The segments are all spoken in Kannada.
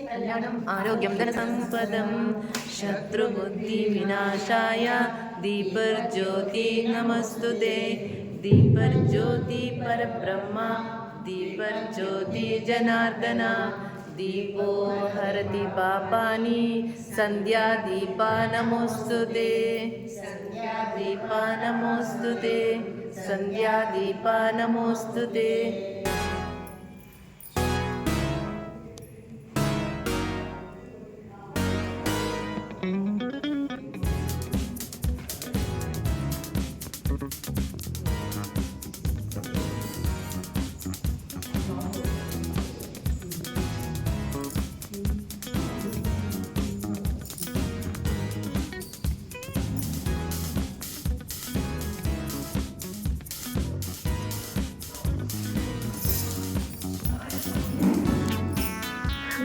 कल्याणम् आरोग्यं धनसम्पदं शत्रुबुद्धिविनाशाय दीपर्ज्योति नमस्तुते। दीपर्ज्योति परब्रह्म दीपर्ज्योति जनार्दन दीपो हरति पापानि संध्यादीपा नमोस्तुते। संध्यादीपा नमोस्तुते। संध्यादीपा नमोस्तुते।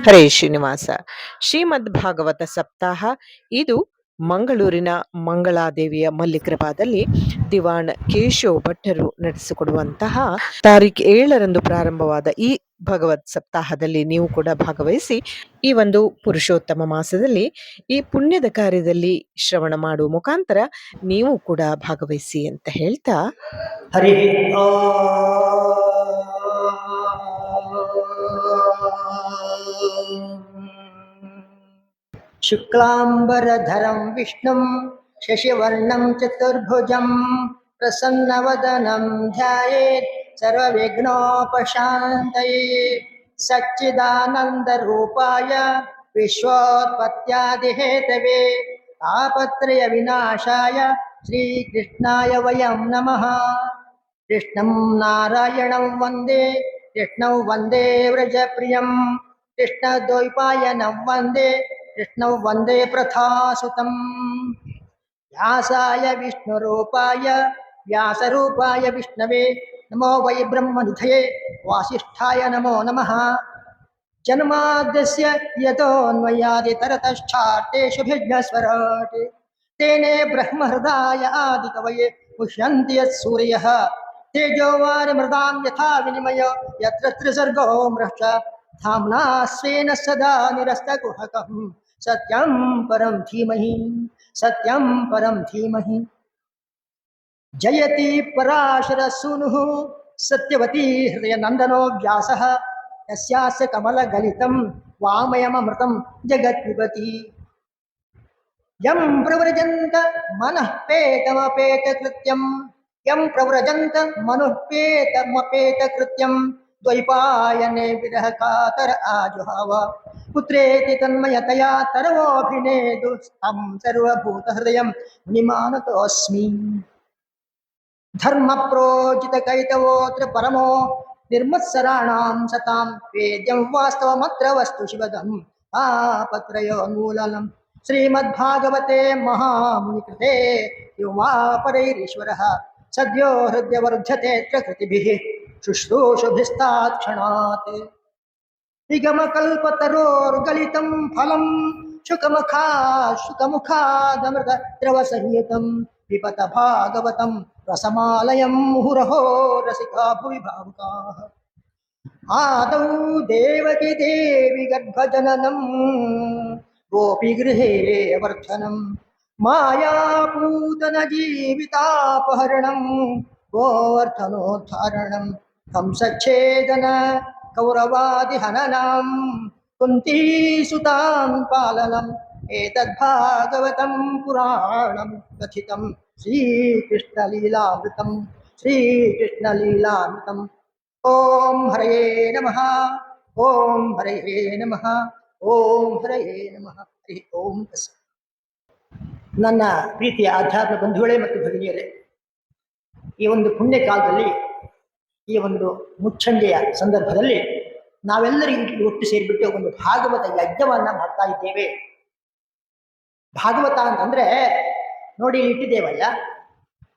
ಹರೇ ಶ್ರೀನಿವಾಸ. ಶ್ರೀಮದ್ ಭಾಗವತ ಸಪ್ತಾಹ ಇದು ಮಂಗಳೂರಿನ ಮಂಗಳಾದೇವಿಯ ಮಲ್ಲಿಕೃಪಾದಲ್ಲಿ ದಿವಾಣ್ ಕೇಶವ್ ಭಟ್ಟರು ನಡೆಸಿಕೊಡುವಂತಹ ತಾರೀಖ್ 7ರಂದು ಪ್ರಾರಂಭವಾದ ಈ ಭಗವತ್ ಸಪ್ತಾಹದಲ್ಲಿ ನೀವು ಕೂಡ ಭಾಗವಹಿಸಿ ಈ ಒಂದು ಪುರುಷೋತ್ತಮ ಮಾಸದಲ್ಲಿ ಈ ಪುಣ್ಯದ ಕಾರ್ಯದಲ್ಲಿ ಶ್ರವಣ ಮಾಡುವ ಮುಖಾಂತರ ನೀವು ಕೂಡ ಭಾಗವಹಿಸಿ ಅಂತ ಹೇಳ್ತಾ ಹರಿ ಶುಕ್ಲಾಂಬರಧರಂ ವಿಷ್ಣುಂ ಶಶಿವರ್ಣಂ ಚತುರ್ಭುಜಂ ಪ್ರಸನ್ನವದನಂ ಧ್ಯಾಯೇತ್ ಸರ್ವವಿಘ್ನೋಪಶಾಂತಯೇ ಸಚ್ಚಿದಾನಂದರೂಪಾಯ ವಿಶ್ವೋತ್ಪತ್ಯಾದಿಹೇತವೇ ತಾಪತ್ರಯ ವಿನಾಶಾಯ ಶ್ರೀಕೃಷ್ಣಾಯ ವಯಂ ನಮಃ. ಕೃಷ್ಣಂ ನಾರಾಯಣಂ ವಂದೇ ಕೃಷ್ಣಂ ವಂದೇ ವ್ರಜಪ್ರಿಯಂ ಕೃಷ್ಣದ್ವೈಪಾಯನಂ ವಂದೇ ಕೃಷ್ಣಂ ವಂದೇ ಪ್ರಥಾಸುತಂ. ವ್ಯಾಸಾಯ ವಿಷ್ಣುರೂಪಾಯ ವ್ಯಾಸರೂಪಾಯ ವಿಷ್ಣವೇ ನಮೋ ವೈ ಬ್ರಹ್ಮನಿಧಯೇ ವಾಸಿಷ್ಠಾಯ ನಮೋ ನಮಃ. ಜನ್ಮಾದ್ಯಸ್ಯ ಯತೋನ್ಮಯಾದಿ ತರತಶ್ಚಾರ್ಥೇಷುಭಿಘ್ನಸ್ವರಾಟ್ ತೇನೇ ಬ್ರಹ್ಮಹೃದಾಯ ಆದಿಕವಯೇ ಮುಹ್ಯಂತಿ ಯತ್ಸೂರ್ಯಃ ತೇಜೋವಾರಿ ಮೃದಾಂ ಯಥಾ ವಿನಿಮಯ ಯತ್ರ ತ್ರಿಸರ್ಗೋ ಮೃಷ್ಟ ಧಾಮ್ನಾ ಸ್ವೇನ ಸದಾ ನಿರಸ್ತಕುಹಕಂ ಸತ್ಯಂ ಪರಂ ಧೀಮಹಿ ಸತ್ಯಂ ಪರಂ ಧೀಮಹಿ. ಜಯತಿ ಪರಾಶರ ಸೂನುಃ ಸತ್ಯವತಿ ಹೃದಯ ನಂದನೋ ವ್ಯಾಸಃ ಯಸ್ಯಾಸ್ಯ ಕಮಲಗಲಿತಂ ವಾಮಯಮಮೃತಂ ಜಗತ್ಪಿಬತಿ. ಯಂ ಪ್ರವ್ರಜಂತ ಮನಃ ಪೇತಮಪೇತಕೃತ್ಯಂ ಯಂ ಪ್ರವ್ರಜಂತ ಮನುಃ ಪೇತಮಪೇತಕೃತ್ಯಂ ದ್ವೈಪಾಯನೆ ವಿರಹ ಕಾತರ ಆಜುಹಾವ ಪುತ್ರೇತಿ ತನ್ಮಯತಯಾ ತರವೋಭಿನೇದು ಸ್ತಂ ಸರ್ವಭೂತ ಹೃದಯಂ ಮುನಿಮಾನತೋಸ್ಮಿ. ಧರ್ಮ ಪ್ರೋಚಿತ ಕೈತವೋತ್ರ ಪರಮೋ ನಿರ್ಮತ್ಸರಾಣಾಂ ಸತಾಂ ವೇದ್ಯಂ ವಾಸ್ತವಮತ್ರ ವಸ್ತು ಶಿವದಂ ತಾಪತ್ರಯೋನ್ಮೂಲನಂ. ಶ್ರೀಮದ್ಭಾಗವತೆ ಮಹಾಮುನಿಕೃತೆ ಯುವಾಪರೈರೀಶ್ವರಃ ಸದ್ಯೋ ಹೃದಯವರ್ಧ್ಯತೆ ಕೃತಿಭಿಃ ಶುಶ್ರೂಷುಭಿಸ್ತಾತ್ ಕ್ಷಣಾತ್. ನಿಗಮಕಲ್ಪತರೋರ್ಗಲಿತಂ ಫಲಂ ಶುಕಮುಖಾದಮೃತ ದ್ರವಸಂಯುತಂ ವಿಪತ ಭಾಗವತಂ ರಸಮಾಲಯಂ ಮುಹುರಹೋ ರಸಿಕಾ ಭುವಿ ಭಾವುಕಾಃ. ಆದೌ ದೇವಕಿ ದೇವಿ ಗರ್ಭಜನನಂ ಗೋಪಿಗೃಹೇ ವರ್ಧನಂ ಮಾಯಾಪೂತನ ಜೀವಿತಾಪಹರಣಂ ಗೋವರ್ಧನೋದ್ಧಾರಣಂ ಕಂಸಚ್ಛೇದನ ಕೌರವಾದಿ ಹನನಂ ಕುಂತೀಸುತಾಂ ಪಾಲನಂ ಏತದ್ಭಾಗವತಂ ಪುರಾಣಂ ಕಥಿತಂ ಶ್ರೀಕೃಷ್ಣಲೀಲಾಮೃತಂ ಶ್ರೀಕೃಷ್ಣಲೀಲಾಮೃತಂ. ಓಂ ಹರಯೇ ನಮಃ ಓಂ ಹರಯೇ ನಮಃ ಓಂ ಹರಯೇ ನಮಃ. ಹರಿ ಓಂ ತಸ್ಸತ್. ನನ್ನ ಪ್ರೀತಿಯ ಆಧ್ಯಾತ್ಮ ಬಂಧುಗಳೇ ಮತ್ತು ಭಗಿನಿಯರೇ, ಈ ಒಂದು ಪುಣ್ಯ ಕಾಲದಲ್ಲಿ ಈ ಒಂದು ಮುಚ್ಚಂಡೆಯ ಸಂದರ್ಭದಲ್ಲಿ ನಾವೆಲ್ಲರೂ ಒಟ್ಟು ಸೇರಿಬಿಟ್ಟು ಒಂದು ಭಾಗವತ ಯಜ್ಞವನ್ನ ಮಾಡ್ತಾ ಇದ್ದೇವೆ. ಭಾಗವತ ಅಂತಂದ್ರೆ ನೋಡಿ ಇಟ್ಟಿದ್ದೇವಲ್ಲ,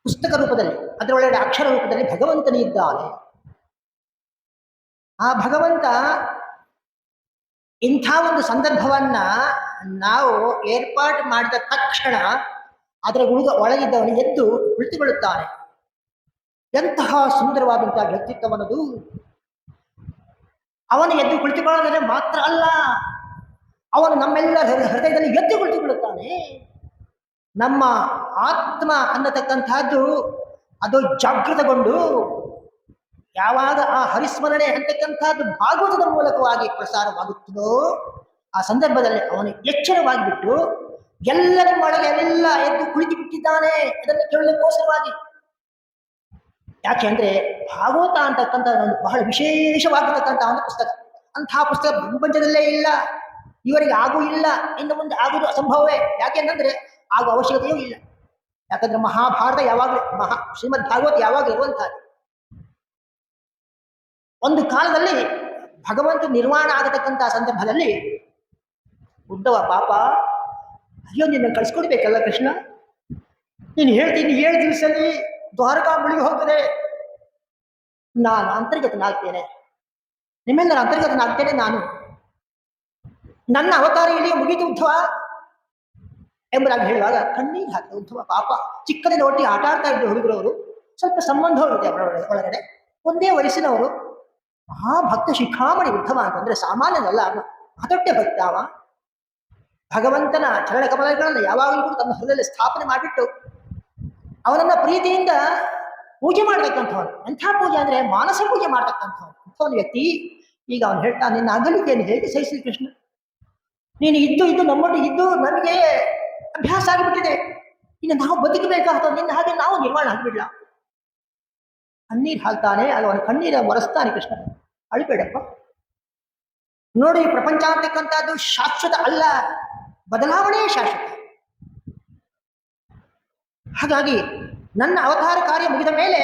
ಪುಸ್ತಕ ರೂಪದಲ್ಲಿ, ಅದರೊಳಗಡೆ ಅಕ್ಷರ ರೂಪದಲ್ಲಿ ಭಗವಂತನೇ ಇದ್ದಾನೆ. ಆ ಭಗವಂತ ಇಂಥ ಒಂದು ಸಂದರ್ಭವನ್ನ ನಾವು ಏರ್ಪಾಡು ಮಾಡಿದ ತಕ್ಷಣ ಅದರ ಒಳಗಿದ್ದವನು ಎದ್ದು ಕುಳಿತುಕೊಳ್ಳುತ್ತಾನೆ. ಎಂತಹ ಸುಂದರವಾದಂತಹ ವ್ಯಕ್ತಿತ್ವವನ್ನದು. ಅವನು ಎದ್ದು ಕುಳಿತುಕೊಳ್ಳೋದ್ರೆ ಮಾತ್ರ ಅಲ್ಲ, ಅವನು ನಮ್ಮೆಲ್ಲ ಹೃದಯದಲ್ಲಿ ಎದ್ದು ಕುಳಿತುಕೊಳ್ಳುತ್ತಾನೆ. ನಮ್ಮ ಆತ್ಮ ಅನ್ನತಕ್ಕಂತಹದ್ದು ಅದು ಜಾಗೃತಗೊಂಡು ಯಾವಾಗ ಆ ಹರಿಸ್ಮರಣೆ ಅಂತಕ್ಕಂಥದ್ದು ಭಾಗವತದ ಮೂಲಕವಾಗಿ ಪ್ರಸಾರವಾಗುತ್ತದೋ ಆ ಸಂದರ್ಭದಲ್ಲಿ ಅವನು ಎಚ್ಚರವಾಗಿಬಿಟ್ಟು ಎಲ್ಲ ನಿಮ್ಮೊಳಗೆ ಎಲ್ಲ ಎದ್ದು ಕುಳಿತು ಬಿಟ್ಟಿದ್ದಾನೆ ಅದನ್ನು ಕೇಳಲಿಕ್ಕೋಸ್ಕರವಾಗಿ. ಯಾಕೆ ಅಂದ್ರೆ ಭಾಗವತ ಅಂತಕ್ಕಂಥ ಒಂದು ಬಹಳ ವಿಶೇಷವಾಗಿರ್ತಕ್ಕಂಥ ಒಂದು ಪುಸ್ತಕ. ಅಂತಹ ಪುಸ್ತಕ ಪ್ರಪಂಚದಲ್ಲೇ ಇಲ್ಲ, ಇವರಿಗೆ ಆಗೂ ಇಲ್ಲ, ಇನ್ನು ಮುಂದೆ ಆಗುವುದು ಅಸಂಭವವೇ. ಯಾಕೆಂದ್ರೆ ಆಗುವ ಅವಶ್ಯಕತೆಯೂ ಇಲ್ಲ. ಯಾಕಂದ್ರೆ ಮಹಾಭಾರತ ಯಾವಾಗಲೂ ಶ್ರೀಮದ್ ಭಾಗವತ ಯಾವಾಗ ಇರುವಂತಹದ್ದು. ಒಂದು ಕಾಲದಲ್ಲಿ ಭಗವಂತ ನಿರ್ವಾಣ ಆಗತಕ್ಕಂತಹ ಸಂದರ್ಭದಲ್ಲಿ ಉದ್ದವ ಪಾಪ, ಅಯ್ಯೋ ನಿನ್ನ ಕಳಿಸ್ಕೊಡ್ಬೇಕಲ್ಲ ಕೃಷ್ಣ, ನೀನು ಹೇಳ್ತೀನಿ 7 ದಿವಸದಲ್ಲಿ ದ್ವಾರಕಾ ಮುಳುಗಿ ಹೋಗ್ತದೆ, ನಾನು ಅಂತರ್ಗತನಾಗ್ತೇನೆ, ನಿಮ್ಮೆಲ್ಲರ ಅಂತರ್ಗತನಾಗ್ತೇನೆ, ನಾನು ನನ್ನ ಅವತಾರ ಇಲ್ಲಿಯೇ ಮುಗೀತು ಉದ್ಧವ ಎಂಬುದಾಗಿ ಹೇಳುವಾಗ ಕಣ್ಣೀರು ಹಾಕ್ತದೆ ಉದ್ಧವ ಪಾಪ. ಚಿಕ್ಕದಿಂದ ಒಟ್ಟಿಗೆ ಆಟ ಆಡ್ತಾ ಇದ್ದ ಹುಡುಗರವರು, ಸ್ವಲ್ಪ ಸಂಬಂಧವಿದೆ ಒಳಗಡೆ, ಒಂದೇ ವಯಸ್ಸಿನವರು. ಮಹಾಭಕ್ತ ಶಿಖಾಮಣಿ ಉದ್ಧವ ಅಂತಂದ್ರೆ ಸಾಮಾನ್ಯನಲ್ಲ, ಅದೊಟ್ಟೆ ಭಕ್ತ ಅವ. ಭಗವಂತನ ಚರಣ ಕಮಲಗಳನ್ನು ಯಾವಾಗಲೂ ಕೂಡ ತನ್ನ ಹೃದಯದಲ್ಲಿ ಸ್ಥಾಪನೆ ಮಾಡಿಬಿಟ್ಟು ಅವನನ್ನ ಪ್ರೀತಿಯಿಂದ ಪೂಜೆ ಮಾಡ್ತಕ್ಕಂಥವನು. ಎಂಥ ಪೂಜೆ ಅಂದ್ರೆ ಮಾನಸ ಪೂಜೆ ಮಾಡ್ತಕ್ಕಂಥವನು ಅಂಥವನು ವ್ಯಕ್ತಿ. ಈಗ ಅವನು ಹೇಳ್ತಾ, ನಿನ್ನ ಅಗಲಿಕೆಯನ್ನು ಹೇಗೆ ಸಹಿಸಿ ಕೃಷ್ಣ, ನೀನು ಇದ್ದು ನಮ್ಮೊಟ್ಟಿಗೆ ಇದ್ದು ನಮಗೆ ಅಭ್ಯಾಸ ಆಗಿಬಿಟ್ಟಿದೆ, ಇನ್ನು ನಾವು ಬದುಕಬೇಕಾಗ್ತದೆ, ನಿನ್ನ ಹಾಗೆ ನಾವು ನಿರ್ಮಾಣ ಆಗಿಬಿಡ್ಲ. ಕಣ್ಣೀರು ಹಾಕ್ತಾನೆ, ಆಗ ಅವನ ಕಣ್ಣೀರ ಒರೆಸ್ತಾನೆ ಕೃಷ್ಣ. ಅಳಿಬೇಡಪ್ಪ, ನೋಡಿ ಪ್ರಪಂಚ ಅಂತಕ್ಕಂಥದ್ದು ಶಾಶ್ವತ ಅಲ್ಲ, ಬದಲಾವಣೆ ಶಾಶ್ವತ. ಹಾಗಾಗಿ ನನ್ನ ಅವತಾರ ಕಾರ್ಯ ಮುಗಿದ ಮೇಲೆ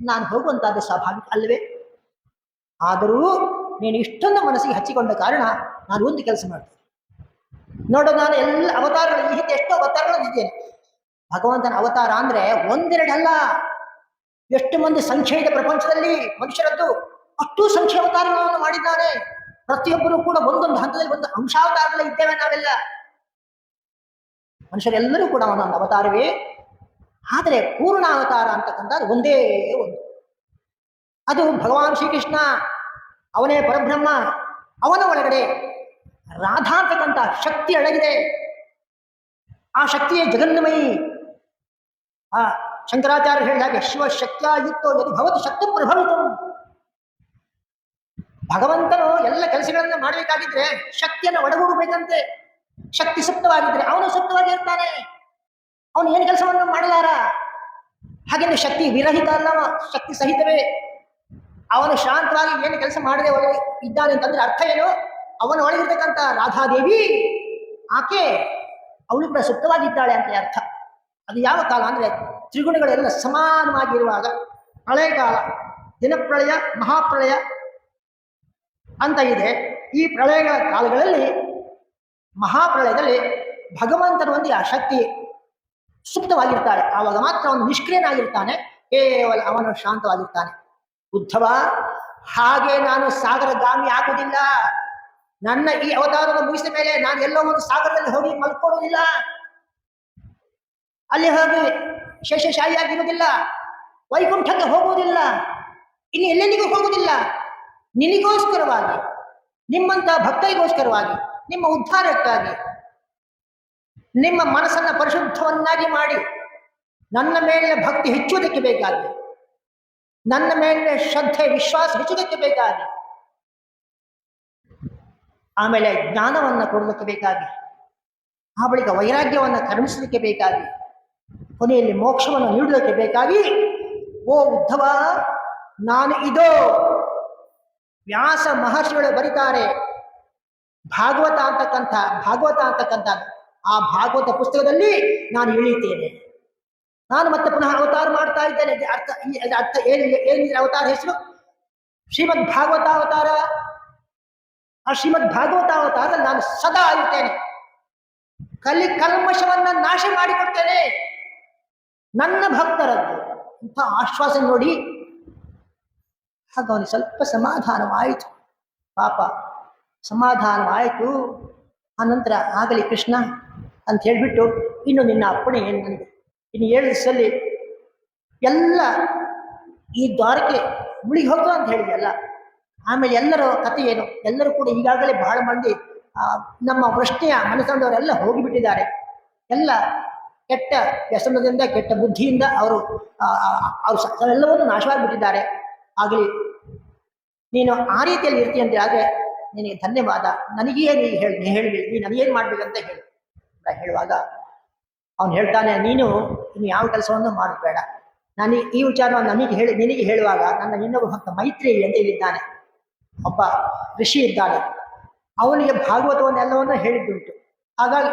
ನಾನು ಹೋಗುವಂತಹದ್ದು ಸ್ವಾಭಾವಿಕ ಅಲ್ಲವೇ? ಆದರೂ ನೀನು ಇಷ್ಟೊಂದು ಮನಸ್ಸಿಗೆ ಹಚ್ಚಿಕೊಂಡ ಕಾರಣ ನಾನು ಒಂದು ಕೆಲಸ ಮಾಡ್ತೇನೆ ನೋಡು. ನಾನು ಎಲ್ಲ ಅವತಾರಗಳು ಈ ಹಿಂದೆ ಎಷ್ಟೋ ಅವತಾರಗಳು ಇದ್ದೇನೆ. ಭಗವಂತನ ಅವತಾರ ಅಂದ್ರೆ ಒಂದೆರಡಲ್ಲ, ಎಷ್ಟು ಮಂದಿ ಸಂಖ್ಯೆ ಇದೆ ಪ್ರಪಂಚದಲ್ಲಿ ಮನುಷ್ಯರದ್ದು, ಅಷ್ಟು ಸಂಖ್ಯೆ ಅವತಾರಗಳನ್ನು ಮಾಡಿದ್ದಾನೆ. ಪ್ರತಿಯೊಬ್ಬರು ಕೂಡ ಒಂದೊಂದು ಹಂತದಲ್ಲಿ ಒಂದು ಅಂಶಾವತಾರದಲ್ಲಿ ಇದ್ದೇವೆ ನಾವೆಲ್ಲ. ಮನುಷ್ಯರೆಲ್ಲರೂ ಕೂಡ ಒಂದೊಂದು ಅವತಾರವೇ, ಆದರೆ ಪೂರ್ಣ ಅವತಾರ ಅಂತಕ್ಕಂಥದ್ದು ಒಂದೇ ಒಂದು. ಅದು ಭಗವಾನ್ ಶ್ರೀಕೃಷ್ಣ, ಅವನೇ ಪರಬ್ರಹ್ಮ. ಅವನ ಒಳಗಡೆ ರಾಧಾ ಅಂತಕ್ಕಂಥ ಶಕ್ತಿ ಅಡಗಿದೆ. ಆ ಶಕ್ತಿಯೇ ಜಗನ್ಮಯಿ. ಆ ಶಂಕರಾಚಾರ್ಯ ಹೇಳಿದಾಗ ಶಿವಶಕ್ತಿಯುಕ್ತೋ ಯದಿ ಭವತಿ ಶಕ್ತಿ ಪ್ರಭವಿತು. ಭಗವಂತನು ಎಲ್ಲ ಕೆಲಸಗಳನ್ನ ಮಾಡಬೇಕಾಗಿದ್ರೆ ಶಕ್ತಿಯನ್ನು ಒಡಗೂಡಬೇಕಂತೆ. ಶಕ್ತಿ ಸುಪ್ತವಾಗಿದ್ರೆ ಅವನು ಸುಪ್ತವಾಗಿ ಇರ್ತಾನೆ, ಅವನು ಏನು ಕೆಲಸವನ್ನು ಮಾಡಲಾರ. ಹಾಗೆಂದ್ರೆ ಶಕ್ತಿ ವಿರಹಿತ ಅಲ್ಲವ, ಶಕ್ತಿ ಸಹಿತವೇ. ಅವನು ಶಾಂತವಾಗಿ ಏನು ಕೆಲಸ ಮಾಡದೆ ಇದ್ದಾನೆ ಅಂತಂದ್ರೆ ಅರ್ಥ ಏನು? ಅವನ ಒಳಗಿರ್ತಕ್ಕಂಥ ರಾಧಾದೇವಿ ಆಕೆ ಅವಳು ಕೂಡ ಸುಪ್ತವಾಗಿದ್ದಾಳೆ ಅಂತ ಅರ್ಥ. ಅದು ಯಾವ ಕಾಲ ಅಂದ್ರೆ ತ್ರಿಗುಣಗಳೆಲ್ಲ ಸಮಾನವಾಗಿರುವಾಗ, ಪ್ರಳಯ ಕಾಲ, ದಿನಪ್ರಳಯ, ಮಹಾಪ್ರಳಯ ಅಂತ ಇದೆ. ಈ ಪ್ರಳಯಗಳ ಕಾಲಗಳಲ್ಲಿ, ಮಹಾಪ್ರಳಯದಲ್ಲಿ ಭಗವಂತನ ಒಂದು ಆ ಶಕ್ತಿ ಸುಪ್ತವಾಗಿರ್ತಾಳೆ. ಆವಾಗ ಮಾತ್ರ ಅವನು ನಿಷ್ಕ್ರಿಯನಾಗಿರ್ತಾನೆ, ಕೇವಲ ಅವನು ಶಾಂತವಾಗಿರ್ತಾನೆ. ಉದ್ಧವ, ಹಾಗೆ ನಾನು ಸಾಗರಗಾಮಿ ಆಗುವುದಿಲ್ಲ. ನನ್ನ ಈ ಅವತಾರದ ಮುಗಿಸಿದ ಮೇಲೆ ನಾನು ಎಲ್ಲೋ ಒಂದು ಸಾಗರದಲ್ಲಿ ಹೋಗಿ ಮಲ್ಕೊಳ್ಳುವುದಿಲ್ಲ, ಅಲ್ಲಿ ಹೋಗಿ ಶೇಷಶಾಹಿಯಾಗಿರುವುದಿಲ್ಲ, ವೈಕುಂಠಕ್ಕೆ ಹೋಗುವುದಿಲ್ಲ, ಇನ್ನು ಎಲ್ಲೆಲ್ಲಿಗೂ ಹೋಗುವುದಿಲ್ಲ. ನಿನಗೋಸ್ಕರವಾಗಿ, ನಿಮ್ಮಂತ ಭಕ್ತರಿಗೋಸ್ಕರವಾಗಿ, ನಿಮ್ಮ ಉದ್ಧಾರಕ್ಕಾಗಿ, ನಿಮ್ಮ ಮನಸ್ಸನ್ನ ಪರಿಶುದ್ಧವನ್ನಾಗಿ ಮಾಡಿ ನನ್ನ ಮೇಲೆ ಭಕ್ತಿ ಹೆಚ್ಚುವುದಕ್ಕೆ ಬೇಕಾಗಿ, ನನ್ನ ಮೇಲೆ ಶ್ರದ್ಧೆ ವಿಶ್ವಾಸ ಹೆಚ್ಚುವುದಕ್ಕೆ ಬೇಕಾಗಿ, ಆಮೇಲೆ ಜ್ಞಾನವನ್ನು ಕೊಡೋದಕ್ಕೆ ಬೇಕಾಗಿ, ಆ ಬಳಿಕ ವೈರಾಗ್ಯವನ್ನು ಕರುಣಿಸಲಿಕ್ಕೆ ಬೇಕಾಗಿ, ಕೊನೆಯಲ್ಲಿ ಮೋಕ್ಷವನ್ನು ನೀಡುವುದಕ್ಕೆ ಬೇಕಾಗಿ, ಓ ಉದ್ಧವ, ನಾನು ಇದೋ ವ್ಯಾಸ ಮಹರ್ಷಿಗಳು ಬರೀತಾರೆ ಭಾಗವತ ಅಂತಕ್ಕಂಥ ಆ ಭಾಗವತ ಪುಸ್ತಕದಲ್ಲಿ ನಾನು ಇಳಿತೇನೆ. ನಾನು ಮತ್ತೆ ಪುನಃ ಅವತಾರ ಮಾಡ್ತಾ ಇದ್ದೇನೆ. ಅರ್ಥ ಏನಿದೆ ಅವತಾರ ಹೆಸರು? ಶ್ರೀಮದ್ ಭಾಗವತಾವತಾರ. ಆ ಶ್ರೀಮದ್ ಭಾಗವತಾವತಾರದಲ್ಲಿ ನಾನು ಸದಾ ಇರ್ತೇನೆ. ಕಲ್ಮಶವನ್ನ ನಾಶ ಮಾಡಿಕೊಡ್ತೇನೆ ನನ್ನ ಭಕ್ತರದ್ದು. ಇಂಥ ಆಶ್ವಾಸನೆ ನೋಡಿ ಆಗ ಅವನಿಗೆ ಸ್ವಲ್ಪ ಸಮಾಧಾನವಾಯಿತು. ಪಾಪ ಸಮಾಧಾನವಾಯಿತು. ಆನಂತರ ಆಗಲಿ ಕೃಷ್ಣ ಅಂತ ಹೇಳಿಬಿಟ್ಟು, ಇನ್ನು ನಿನ್ನ ಅಪ್ಪಣೆ ಏನು ನನಗೆ, ಇನ್ನು 7 ದಿವಸದಲ್ಲಿ ಎಲ್ಲ ಈ ದ್ವಾರಕ್ಕೆ ಮುಳುಗಿ ಹೋಗ್ತು ಅಂತ ಹೇಳಿದೆಯಲ್ಲ, ಆಮೇಲೆ ಎಲ್ಲರ ಕಥೆ ಏನು, ಎಲ್ಲರೂ ಕೂಡ ಈಗಾಗಲೇ ಬಹಳ ಮಂದಿ ನಮ್ಮ ವೃಷ್ಟಿಯ ಮನಸ್ಸಂದವರೆಲ್ಲ ಹೋಗಿಬಿಟ್ಟಿದ್ದಾರೆ. ಎಲ್ಲ ಕೆಟ್ಟ ವ್ಯಸನದಿಂದ ಕೆಟ್ಟ ಬುದ್ಧಿಯಿಂದ ಅವರು ಎಲ್ಲವನ್ನೂ ನಾಶವಾಗಿಬಿಟ್ಟಿದ್ದಾರೆ. ಆಗಲಿ ನೀನು ಆ ರೀತಿಯಲ್ಲಿ ಇರ್ತೀಯ ಅಂತ ಆದರೆ ನಿನಗೆ ಧನ್ಯವಾದ, ನನಗೇ ನೀ ಹೇಳಬೇಕು, ನೀ ನನಗೇನು ಮಾಡ್ಬೇಕಂತ ಹೇಳು ಹೇಳುವಾಗ ಅವನು ಹೇಳ್ತಾನೆ, ನೀನು ಇನ್ನು ಯಾವ ಕೆಲಸವನ್ನು ಮಾಡಬೇಡ, ನಾನು ಈ ವಿಚಾರವನ್ನು ನಿನಗೆ ಹೇಳುವಾಗ ನನ್ನ ಇನ್ನೊಬ್ಬ ಭಕ್ತ ಮೈತ್ರಿ ಅಂತ ಹೇಳಿದ್ದಾನೆ, ಒಬ್ಬ ಋಷಿ ಇದ್ದಾನೆ, ಅವನಿಗೆ ಭಾಗವತವನ್ನೆಲ್ಲವನ್ನ ಹೇಳಿದ್ದುಂಟು. ಹಾಗಾಗಿ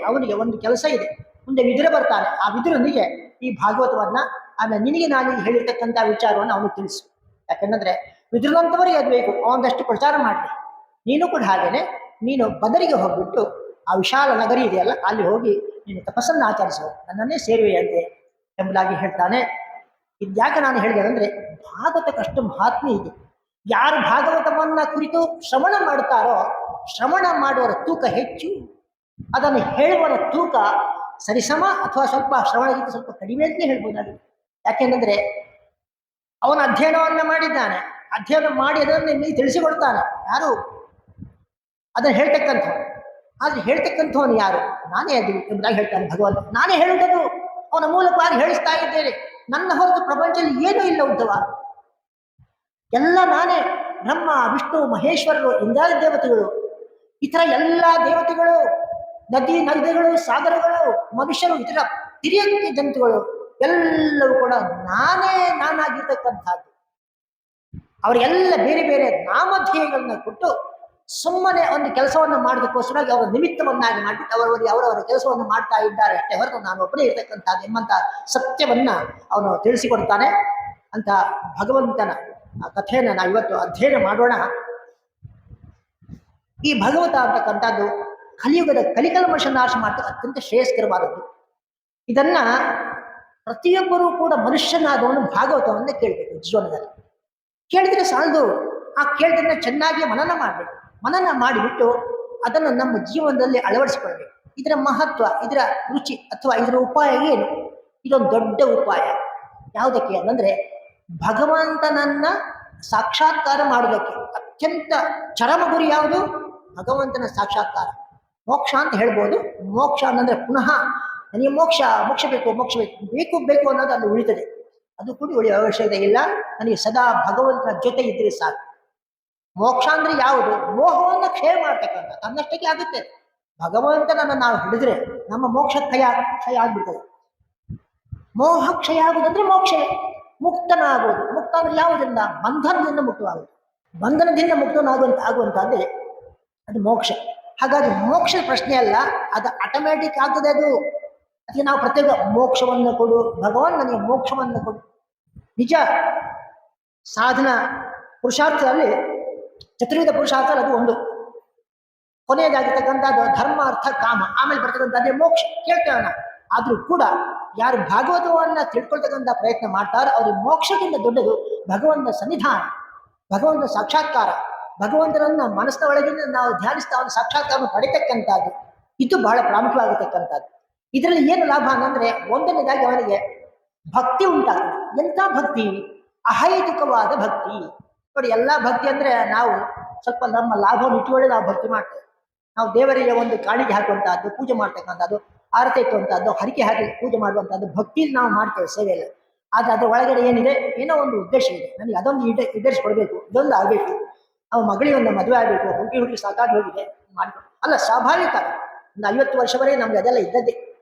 ಅವನಿಗೆ ಒಂದು ಕೆಲಸ ಇದೆ, ಮುಂದೆ ವಿದುರ ಬರ್ತಾನೆ, ಆ ವಿದುರನಿಗೆ ಈ ಭಾಗವತವನ್ನ ಆಮೇಲೆ ನಿನಗೆ ನಾನು ಹೇಳಿರ್ತಕ್ಕಂಥ ವಿಚಾರವನ್ನು ಅವನು ತಿಳಿಸು. ಯಾಕಂದ್ರೆ ವಿದುರನಂತವರಿಗೆ ಅದು ಬೇಕು, ಅವನದಷ್ಟು ಪ್ರಚಾರ ಮಾಡಲಿ. ನೀನು ಕೂಡ ಹಾಗೇನೆ, ನೀನು ಬದರಿಗೆ ಹೋಗ್ಬಿಟ್ಟು ಆ ವಿಶಾಲ ನಗರಿ ಇದೆಯಲ್ಲ ಅಲ್ಲಿ ಹೋಗಿ ನೀನು ತಪಸ್ಸನ್ನು ಆಚರಿಸುವ, ನನ್ನನ್ನೇ ಸೇರುವೆಯಂತೆ ಎಂಬುದಾಗಿ ಹೇಳ್ತಾನೆ. ಇದ್ಯಾಕೆ ನಾನು ಹೇಳಿದೆ ಅಂದರೆ ಭಾಗವತಕ್ಕಷ್ಟು ಮಹಾತ್ಮೆ ಇದೆ. ಯಾರು ಭಾಗವತವನ್ನ ಕುರಿತು ಶ್ರವಣ ಮಾಡುತ್ತಾರೋ ಶ್ರವಣ ಮಾಡುವವರ ತೂಕ ಹೆಚ್ಚು, ಅದನ್ನು ಹೇಳುವವರ ತೂಕ ಸರಿಸಮ ಅಥವಾ ಸ್ವಲ್ಪ ಶ್ರವಣಕ್ಕಿಂತ ಸ್ವಲ್ಪ ಕಡಿಮೆ ಅಂತಲೇ ಹೇಳ್ಬೋದಾಗಿದೆ. ಯಾಕೆಂದ್ರೆ ಅವನ ಅಧ್ಯಯನವನ್ನ ಮಾಡಿದ್ದಾನೆ, ಅಧ್ಯಯನ ಮಾಡಿ ಅದನ್ನು ನಿಮಗೆ ತಿಳಿಸಿಕೊಡ್ತಾನೆ. ಯಾರು ಅದನ್ನು ಹೇಳ್ತಕ್ಕಂಥವನು, ಆದ್ರೆ ಹೇಳ್ತಕ್ಕಂಥವನು ಯಾರು? ನಾನೇ ಅದು ಎಂಬುದಾಗಿ ಹೇಳ್ತಾನೆ ಭಗವಂತ. ನಾನೇ ಹೇಳುವುದು, ಅವನ ಮೂಲಕವಾಗಿ ಹೇಳಿಸ್ತಾ ಇದ್ದೇನೆ. ನನ್ನ ಹೊರತು ಪ್ರಪಂಚದಲ್ಲಿ ಏನೂ ಇಲ್ಲ ಉದ್ದವ, ಎಲ್ಲ ನಾನೇ. ಬ್ರಹ್ಮ ವಿಷ್ಣು ಮಹೇಶ್ವರರು ಇಂದ್ರಾದಿ ದೇವತೆಗಳು, ಇತರ ಎಲ್ಲ ದೇವತೆಗಳು, ನದಿಗಳು, ಸಾಗರಗಳು, ಮನುಷ್ಯರು, ಇತರ ಹಿರಿಯ ಜಂತುಗಳು ಎಲ್ಲವೂ ಕೂಡ ನಾನಾಗಿರ್ತಕ್ಕಂಥದ್ದು. ಅವರಿಗೆಲ್ಲ ಬೇರೆ ಬೇರೆ ನಾಮಧೇಯಗಳನ್ನ ಕೊಟ್ಟು ಸುಮ್ಮನೆ ಒಂದು ಕೆಲಸವನ್ನು ಮಾಡೋದಕ್ಕೋಸ್ಕರವಾಗಿ ಅವರ ನಿಮಿತ್ತವನ್ನಾಗಿ ಮಾಡಿಬಿಟ್ಟು ಅವರವರ ಕೆಲಸವನ್ನು ಮಾಡ್ತಾ ಇದ್ದಾರೆ ಅಷ್ಟೇ ಹೊರತು ನಾನು ಒಬ್ಬನೇ ಇರತಕ್ಕಂಥದ್ದು ಎಂಬಂತ ಸತ್ಯವನ್ನ ಅವನು ತಿಳಿಸಿಕೊಡ್ತಾನೆ. ಅಂತ ಭಗವಂತನ ಕಥೆಯನ್ನು ನಾವು ಇವತ್ತು ಅಧ್ಯಯನ ಮಾಡೋಣ. ಈ ಭಗವತ ಅಂತಕ್ಕಂಥದ್ದು ಕಲಿಯುಗದ ಕಲಿಕಲ್ಮಶ ನಾಶ ಮಾಡ್ತಾ ಅತ್ಯಂತ ಶ್ರೇಯಸ್ಕರವಾದದ್ದು. ಇದನ್ನ ಪ್ರತಿಯೊಬ್ಬರೂ ಕೂಡ ಮನುಷ್ಯನಾದವನು ಭಾಗವತವನ್ನೇ ಕೇಳಬೇಕು. ಜೀವನದಲ್ಲಿ ಕೇಳಿದ್ರೆ ಸಾಲದು, ಆ ಕೇಳಿದನ್ನ ಚೆನ್ನಾಗಿ ಮನನ ಮಾಡಬೇಕು. ಮನನ ಮಾಡಿಬಿಟ್ಟು ಅದನ್ನು ನಮ್ಮ ಜೀವನದಲ್ಲಿ ಅಳವಡಿಸಿಕೊಳ್ಬೇಕು. ಇದರ ಮಹತ್ವ, ಇದರ ರುಚಿ ಅಥವಾ ಇದರ ಉಪಾಯ ಏನು? ಇದೊಂದು ದೊಡ್ಡ ಉಪಾಯ. ಯಾವುದಕ್ಕೆ ಅಂದರೆ ಭಗವಂತನನ್ನ ಸಾಕ್ಷಾತ್ಕಾರ ಮಾಡೋದಕ್ಕೆ ಅತ್ಯಂತ ಚರಮ ಗುರಿ ಯಾವುದು? ಭಗವಂತನ ಸಾಕ್ಷಾತ್ಕಾರ. ಮೋಕ್ಷ ಅಂತ ಹೇಳ್ಬೋದು. ಮೋಕ್ಷ ಅಂದರೆ ಪುನಃ ನನಗೆ ಮೋಕ್ಷ ಬೇಕು ಅನ್ನೋದು ಅಲ್ಲಿ ಉಳಿತದೆ. ಅದು ಕೂಡ ಉಳಿಯುವ ಅವಶ್ಯಕತೆ ಇಲ್ಲ. ನನಗೆ ಸದಾ ಭಗವಂತನ ಜೊತೆ ಇದ್ರೆ ಸಾಕು. ಮೋಕ್ಷ ಅಂದ್ರೆ ಯಾವುದು? ಮೋಹವನ್ನು ಕ್ಷಯ ಮಾಡ್ತಕ್ಕಂಥ ತನ್ನಷ್ಟಕ್ಕೆ ಆಗುತ್ತೆ. ಭಗವಂತನನ್ನು ನಾವು ಹಿಡಿದ್ರೆ ನಮ್ಮ ಮೋಕ್ಷ ಕ್ಷಯ ಆಗ್ಬಿಡ್ತದೆ. ಮೋಹ ಕ್ಷಯ ಆಗುದಂದ್ರೆ ಮೋಕ್ಷ. ಮುಕ್ತನಾಗುವುದು. ಮುಕ್ತ ಅಂದ್ರೆ ಯಾವುದರಿಂದ? ಬಂಧನದಿಂದ ಮುಕ್ತವಾಗುವುದು. ಬಂಧನದಿಂದ ಆಗುವಂತಹದ್ದೇ ಅದು ಮೋಕ್ಷ. ಹಾಗಾಗಿ ಮೋಕ್ಷದ ಪ್ರಶ್ನೆ ಅಲ್ಲ, ಅದು ಆಟೋಮ್ಯಾಟಿಕ್ ಆಗ್ತದೆ. ಅದಕ್ಕೆ ನಾವು ಪ್ರತ್ಯೇಕ ಮೋಕ್ಷವನ್ನು ಕೊಡು ಭಗವಾನ್, ನನಗೆ ಮೋಕ್ಷವನ್ನು ಕೊಡು. ನಿಜ ಸಾಧನ ಪುರುಷಾರ್ಥದಲ್ಲಿ ಚತುರ್ವಿಧ ಪುರುಷಾರ್ಥ ಅದು ಒಂದು. ಕೊನೆಯದಾಗಿರ್ತಕ್ಕಂಥದ್ದು ಧರ್ಮ ಅರ್ಥ ಕಾಮ, ಆಮೇಲೆ ಬರ್ತಕ್ಕಂಥದ್ದೇ ಮೋಕ್ಷ. ಕೇಳ್ತೇವೆ ನಾವು. ಆದ್ರೂ ಕೂಡ ಯಾರು ಭಾಗವತವನ್ನ ತಿಳ್ಕೊಳ್ತಕ್ಕಂಥ ಪ್ರಯತ್ನ ಮಾಡ್ತಾರೋ ಅವ್ರಿಗೆ ಮೋಕ್ಷಕ್ಕಿಂತ ದೊಡ್ಡದು ಭಗವಂತನ ಸನ್ನಿಧಾನ, ಭಗವಂತನ ಸಾಕ್ಷಾತ್ಕಾರ. ಭಗವಂತನನ್ನ ಮನಸ್ಸಿನ ಒಳಗಿಂದ ನಾವು ಧ್ಯಾನಿಸ್ತಾ ಅವನ ಸಾಕ್ಷಾತ್ಕಾರ ಪಡಿತಕ್ಕಂಥದ್ದು ಇದು ಬಹಳ ಪ್ರಾಮುಖ್ಯವಾಗಿರ್ತಕ್ಕಂಥದ್ದು. ಇದರಲ್ಲಿ ಏನು ಲಾಭ ಅಂದ್ರೆ ಒಂದನೇದಾಗಿ ಅವನಿಗೆ ಭಕ್ತಿ ಉಂಟಾಗ್ತದೆ. ಎಂಥ ಭಕ್ತಿ? ಅಹೈತುಕವಾದ ಭಕ್ತಿ. ನೋಡಿ, ಎಲ್ಲಾ ಭಕ್ತಿ ಅಂದ್ರೆ ನಾವು ಸ್ವಲ್ಪ ನಮ್ಮ ಲಾಭವನ್ನು ಇಟ್ಟುಕೊಳ್ಳಿ ನಾವು ಭಕ್ತಿ ಮಾಡ್ತೇವೆ. ನಾವು ದೇವರಿಗೆ ಒಂದು ಕಾಣಿಕೆ ಹಾಕುವಂತಹದ್ದು, ಪೂಜೆ ಮಾಡ್ತಕ್ಕಂಥದ್ದು, ಆರತಿ ಇಟ್ಟುವಂತಹದ್ದು, ಹರಿಕೆ ಹಾಕಿ ಪೂಜೆ ಮಾಡುವಂತಹದ್ದು ಭಕ್ತಿಯಲ್ಲಿ ನಾವು ಮಾಡ್ತೇವೆ ಸೇವೆಯಲ್ಲಿ. ಆದ್ರೆ ಅದ್ರ ಒಳಗಡೆ ಏನಿದೆ? ಏನೋ ಒಂದು ಉದ್ದೇಶ ಇದೆ. ನನಗೆ ಅದೊಂದು ಈಡೇರಿಸ್ಕೊಡ್ಬೇಕು, ಇದೊಂದು ಆಗ್ಬೇಕು, ನಾವು ಮಗಳಿಗೆ ಒಂದು ಮದುವೆ ಆಗ್ಬೇಕು, ಹುಡುಗಿ ಸಾಕಾಗಿ ಹೋಗಿದೆ ಮಾಡ್ಬೇಕು ಅಲ್ಲ, ಸ್ವಾಭಾವಿಕ. ಒಂದು 50 ವರ್ಷವರೆಗೆ ನಮ್ಗೆ ಅದೆಲ್ಲ ಇದ್ದದ್ದೇ.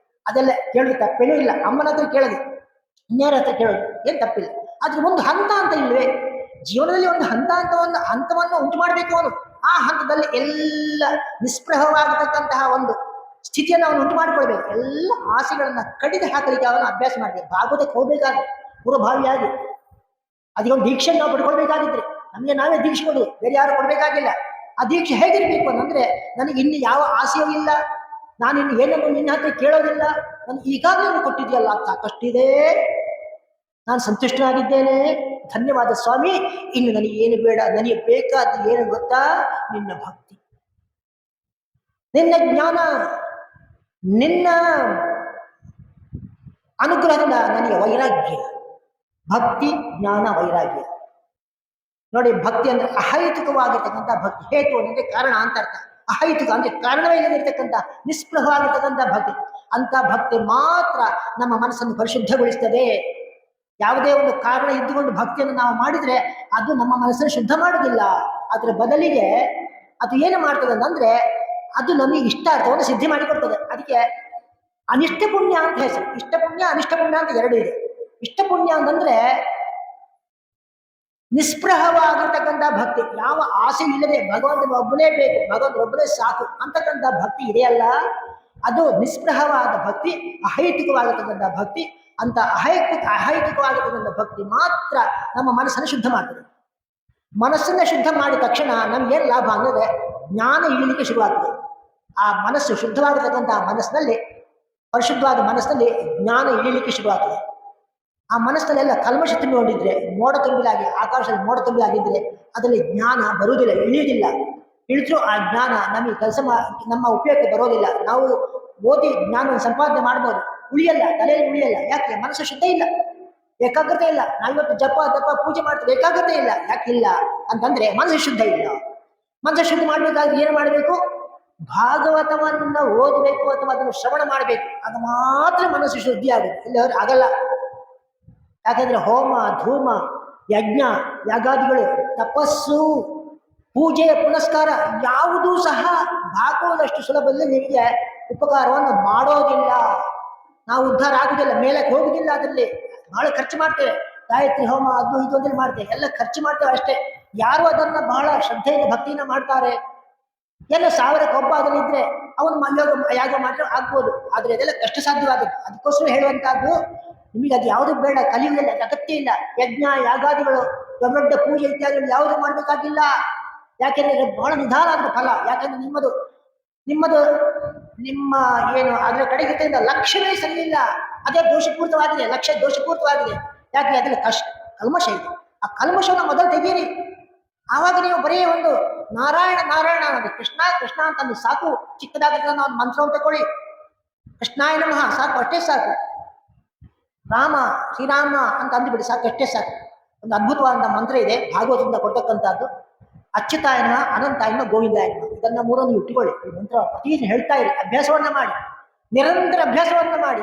ಅದೆಲ್ಲ ಕೇಳೋದು ತಪ್ಪೇನೂ ಇಲ್ಲ. ಅಮ್ಮನ ಹತ್ರ ಕೇಳೋದು, ಇನ್ಯಾರ ಹತ್ರ ಕೇಳೋದು ಏನು ತಪ್ಪಿಲ್ಲ. ಆದ್ರೆ ಒಂದು ಹಂತ ಅಂತ ಇಲ್ವೇ? ಜೀವನದಲ್ಲಿ ಒಂದು ಹಂತವನ್ನು ಉಂಟು ಮಾಡಬೇಕು ಅವನು. ಆ ಹಂತದಲ್ಲಿ ಎಲ್ಲ ನಿಸ್ಪೃಹವಾಗತಕ್ಕಂತಹ ಒಂದು ಸ್ಥಿತಿಯನ್ನು ಅವನು ಉಂಟು ಮಾಡಿಕೊಳ್ಬೇಕು. ಎಲ್ಲ ಆಸೆಗಳನ್ನ ಕಡಿದು ಹಾಕಲಿಕ್ಕೆ ಅವನು ಅಭ್ಯಾಸ ಮಾಡಬೇಕು. ಭಾಗವತಕ್ಕೆ ಹೋಗ್ಬೇಕಾದ್ರೆ ಪೂರ್ವಭಾವಿಯಾಗಿ ಅದಕ್ಕೆ ಒಂದು ದೀಕ್ಷೆ ನಾವು ಪಡ್ಕೊಳ್ಬೇಕಾಗಿದ್ರೆ ನಮಗೆ ನಾವೇ ದೀಕ್ಷೆ ಕೊಡುದು, ಬೇರೆ ಯಾರು ಕೊಡ್ಬೇಕಾಗಿಲ್ಲ. ಆ ದೀಕ್ಷೆ ಹೇಗಿರ್ಬೇಕು ಅಂತಂದ್ರೆ, ನನಗೆ ಇನ್ನು ಯಾವ ಆಸೆಯೂ ಇಲ್ಲ, ನಾನು ಇನ್ನು ಏನನ್ನು ನಿನ್ನ ಹತ್ರ ಕೇಳೋದಿಲ್ಲ, ನನಗೆ ಈಗಾಗಲೇ ಕೊಟ್ಟಿದೆಯಲ್ಲ ಅಂತ ಸಾಕಷ್ಟಿದೆ, ನಾನು ಸಂತುಷ್ಟನಾಗಿದ್ದೇನೆ, ಧನ್ಯವಾದ ಸ್ವಾಮಿ, ಇನ್ನು ನನಗೆ ಏನು ಬೇಡ, ನನಗೆ ಬೇಕಾದ ಏನು ಗೊತ್ತಾ? ನಿನ್ನ ಭಕ್ತಿ, ನಿನ್ನ ಜ್ಞಾನ, ನಿನ್ನ ಅನುಗ್ರಹದಿಂದ ನನಗೆ ವೈರಾಗ್ಯ. ಭಕ್ತಿ, ಜ್ಞಾನ, ವೈರಾಗ್ಯ ನೋಡಿ, ಭಕ್ತಿ ಅಂದ್ರೆ ಅಹೈತುಕವಾಗಿರ್ತಕ್ಕಂಥ ಭಕ್ತಿ. ಹೇತು ಅಂದ್ರೆ ಕಾರಣ ಅಂತ ಅರ್ಥ. ಅಹೈತುಕ ಅಂದ್ರೆ ಕಾರಣವೇ ಇಲ್ಲದಿರ್ತಕ್ಕಂಥ ನಿಷ್ಪ್ರಭವಾಗಿರ್ತಕ್ಕಂಥ ಭಕ್ತಿ. ಅಂತ ಭಕ್ತಿ ಮಾತ್ರ ನಮ್ಮ ಮನಸ್ಸನ್ನು ಪರಿಶುದ್ಧಗೊಳಿಸ್ತದೆ. ಯಾವುದೇ ಒಂದು ಕಾರಣ ಇದ್ದುಕೊಂಡು ಭಕ್ತಿಯನ್ನು ನಾವು ಮಾಡಿದ್ರೆ ಅದು ನಮ್ಮ ಮನಸ್ಸನ್ನು ಶುದ್ಧ ಮಾಡುವುದಿಲ್ಲ. ಅದರ ಬದಲಿಗೆ ಅದು ಏನು ಮಾಡ್ತದೆ ಅಂದ್ರೆ ಅದು ನಮಗೆ ಇಷ್ಟಾರ್ಥವನ್ನು ಸಿದ್ಧಿ ಮಾಡಿಕೊಡ್ತದೆ. ಅದಕ್ಕೆ ಅನಿಷ್ಟ ಪುಣ್ಯ ಅಂತ ಹೆಸರು. ಇಷ್ಟ ಪುಣ್ಯ, ಅನಿಷ್ಟ ಪುಣ್ಯ ಅಂತ ಎರಡು ಇದೆ. ಇಷ್ಟ ಪುಣ್ಯ ಅಂತಂದ್ರೆ ನಿಸ್ಪೃಹವಾಗಿರ್ತಕ್ಕಂಥ ಭಕ್ತಿ, ಯಾವ ಆಸೆ ಇಲ್ಲದೆ ಭಗವಂತನ ಒಬ್ಬನೇ ಬೇಕು, ಭಗವಂತನ ಒಬ್ಬನೇ ಸಾಕು ಅಂತಕ್ಕಂಥ ಭಕ್ತಿ ಇದೆಯಲ್ಲ, ಅದು ನಿಸ್ಪೃಹವಾದ ಭಕ್ತಿ, ಅಹೈತುಕವಾಗಿರ್ತಕ್ಕಂಥ ಭಕ್ತಿ. ಅಂತ ಅಹೈತುಕವಾಗಿರ್ತಕ್ಕಂಥ ಭಕ್ತಿ ಮಾತ್ರ ನಮ್ಮ ಮನಸ್ಸನ್ನು ಶುದ್ಧ ಮಾಡ್ತದೆ. ಮನಸ್ಸನ್ನ ಶುದ್ಧ ಮಾಡಿದ ತಕ್ಷಣ ನಮ್ಗೇನು ಲಾಭ ಅಂದರೆ ಜ್ಞಾನ ಇಳಿಲಿಕ್ಕೆ ಶುರುವಾಗ್ತದೆ. ಆ ಮನಸ್ಸು ಶುದ್ಧವಾಗಿರ್ತಕ್ಕಂಥ ಮನಸ್ಸಿನಲ್ಲಿ, ಪರಿಶುದ್ಧವಾದ ಮನಸ್ಸಿನಲ್ಲಿ ಜ್ಞಾನ ಇಳಿಲಿಕ್ಕೆ ಶುರುವಾಗ್ತದೆ. ಆ ಮನಸ್ಸಿನಲ್ಲೆಲ್ಲ ಕಲ್ಮಶ ತುಂಬಿಕೊಂಡಿದ್ರೆ, ಮೋಡ ತುಂಬಿಲಾಗಿ, ಆಕಾಶದಲ್ಲಿ ಮೋಡ ತುಂಬಿಲಾಗಿದ್ರೆ ಅದರಲ್ಲಿ ಜ್ಞಾನ ಬರುವುದಿಲ್ಲ, ಇಳಿಯುವುದಿಲ್ಲ. ಇಳಿದ್ರೂ ಆ ಜ್ಞಾನ ನಮಗೆ ನಮ್ಮ ಉಪಯೋಗಕ್ಕೆ ಬರೋದಿಲ್ಲ. ನಾವು ಓದಿ ಜ್ಞಾನವನ್ನು ಸಂಪಾದನೆ ಮಾಡ್ಬೋದು, ಉಳಿಯಲ್ಲ, ತಲೆಯಲ್ಲಿ ಉಳಿಯಲ್ಲ. ಯಾಕೆ? ಮನಸ್ಸು ಶುದ್ಧ ಇಲ್ಲ, ಏಕಾಗ್ರತೆ ಇಲ್ಲ. ನಾವಿವತ್ತು ಜಪ ತಪ ಪೂಜೆ ಮಾಡ್ತೀವಿ, ಏಕಾಗ್ರತೆ ಇಲ್ಲ. ಯಾಕಿಲ್ಲ ಅಂತಂದ್ರೆ ಮನಸ್ಸು ಶುದ್ಧ ಇಲ್ಲ. ಮನಸ್ಸು ಶುದ್ಧ ಮಾಡ್ಬೇಕಾದ್ರೆ ಏನು ಮಾಡಬೇಕು? ಭಾಗವತವನ್ನ ಓದಬೇಕು ಅಥವಾ ಅದನ್ನು ಶ್ರವಣ ಮಾಡಬೇಕು. ಅದು ಮಾತ್ರ ಮನಸ್ಸು ಶುದ್ಧಿ ಆಗುತ್ತೆ, ಇಲ್ಲ ಆಗಲ್ಲ. ಯಾಕಂದ್ರೆ ಹೋಮ ಧೂಮ ಯಜ್ಞ ಯಾಗಾದಿಗಳು, ತಪಸ್ಸು, ಪೂಜೆ ಪುನಸ್ಕಾರ ಯಾವುದೂ ಸಹ ಭಾಗವದಷ್ಟು ಸುಲಭದಲ್ಲಿ ನಿಮಗೆ ಉಪಕಾರವನ್ನು ಮಾಡೋದಿಲ್ಲ. ನಾವು ಉದ್ಧಾರ ಆಗುದಿಲ್ಲ, ಮೇಲಕ್ಕೆ ಹೋಗುದಿಲ್ಲ. ಅದರಲ್ಲಿ ಬಹಳ ಖರ್ಚು ಮಾಡ್ತೇವೆ. ಗಾಯತ್ರಿ ಹೋಮ ಅದು ಇದು ಅಂದ್ರೆ ಮಾಡ್ತೇವೆ, ಎಲ್ಲ ಖರ್ಚು ಮಾಡ್ತೇವೆ ಅಷ್ಟೇ. ಯಾರು ಅದನ್ನ ಬಹಳ ಶ್ರದ್ಧೆಯಿಂದ ಭಕ್ತಿಯಿಂದ ಮಾಡ್ತಾರೆ, ಎಲ್ಲ 1000ಕ್ಕೆ ಒಬ್ಬ ಅದನ್ನಿದ್ರೆ ಅವನು ಯಾಗ ಮಾಡಿದ್ರೆ ಆಗ್ಬೋದು. ಆದ್ರೆ ಅದೆಲ್ಲ ಕಷ್ಟ ಸಾಧ್ಯವಾದದ್ದು. ಅದಕ್ಕೋಸ್ಕರ ಹೇಳುವಂತಹದ್ದು, ನಿಮಗೆ ಅದು ಯಾವುದು ಬೇಡ, ಕಲಿಯುವುದಿಲ್ಲ, ಅಗತ್ಯ ಇಲ್ಲ. ಯಜ್ಞ ಯಾಗಾದಿಗಳು, ದೊಡ್ಡ ದೊಡ್ಡ ಪೂಜೆ ಇತ್ಯಾದಿಗಳು ಯಾವುದು ಮಾಡ್ಬೇಕಾಗಿಲ್ಲ. ಯಾಕೆಂದ್ರೆ ಬಹಳ ನಿಧಾನ ಆದ ಫಲ. ಯಾಕಂದ್ರೆ ನಿಮ್ಮದು ನಿಮ್ಮ ಏನು ಅದರ ಕಡೆಗಿಂದ ಲಕ್ಷ್ಯವೇ ಸರಿಯಿಲ್ಲ, ಅದೇ ದೋಷಪೂರಿತವಾಗಿದೆ, ಲಕ್ಷ್ಯ ದೋಷಪೂರಿತವಾಗಿದೆ. ಯಾಕೆ? ಅದ್ರಲ್ಲಿ ಕಲ್ಮಶ ಇದೆ. ಆ ಕಲ್ಮಶವನ್ನು ಮೊದಲು ತೆಗೀರಿ. ಆವಾಗ ನೀವು ಬರೀ ಒಂದು ನಾರಾಯಣ ನಾರಾಯಣ ಅನ್ನೋದು, ಕೃಷ್ಣ ಕೃಷ್ಣ ಅಂತಂದು ಸಾಕು. ಚಿಕ್ಕದಾಗಿದ್ದ ಒಂದು ಮಂತ್ರವನ್ನು ತಗೊಳ್ಳಿ, ಕೃಷ್ಣಾಯ ನಮಃ, ಸಾಕು, ಅಷ್ಟೇ ಸಾಕು. ರಾಮ ಶ್ರೀರಾಮ ಅಂತ ಅಂದುಬಿಡಿ, ಸಾಕು, ಅಷ್ಟೇ ಸಾಕು. ಒಂದು ಅದ್ಭುತವಾದ ಮಂತ್ರ ಇದೆ ಭಾಗವತದಿಂದ ಕೊಡ್ತಕ್ಕಂಥದ್ದು. ಅಚ್ಯುತಾಯ ನಮಃ, ಅನಂತಾಯ ನಮಃ, ಗೋವಿಂದಾಯ ನಮಃ. ಇದನ್ನ ಮೂರನ್ನು ಇಟ್ಟುಕೊಳ್ಳಿ. ಈ ಮಂತ್ರ ಪ್ರತಿದಿನ ಹೇಳ್ತಾ ಇರಿ, ಅಭ್ಯಾಸವನ್ನ ಮಾಡಿ, ನಿರಂತರ ಅಭ್ಯಾಸವನ್ನ ಮಾಡಿ.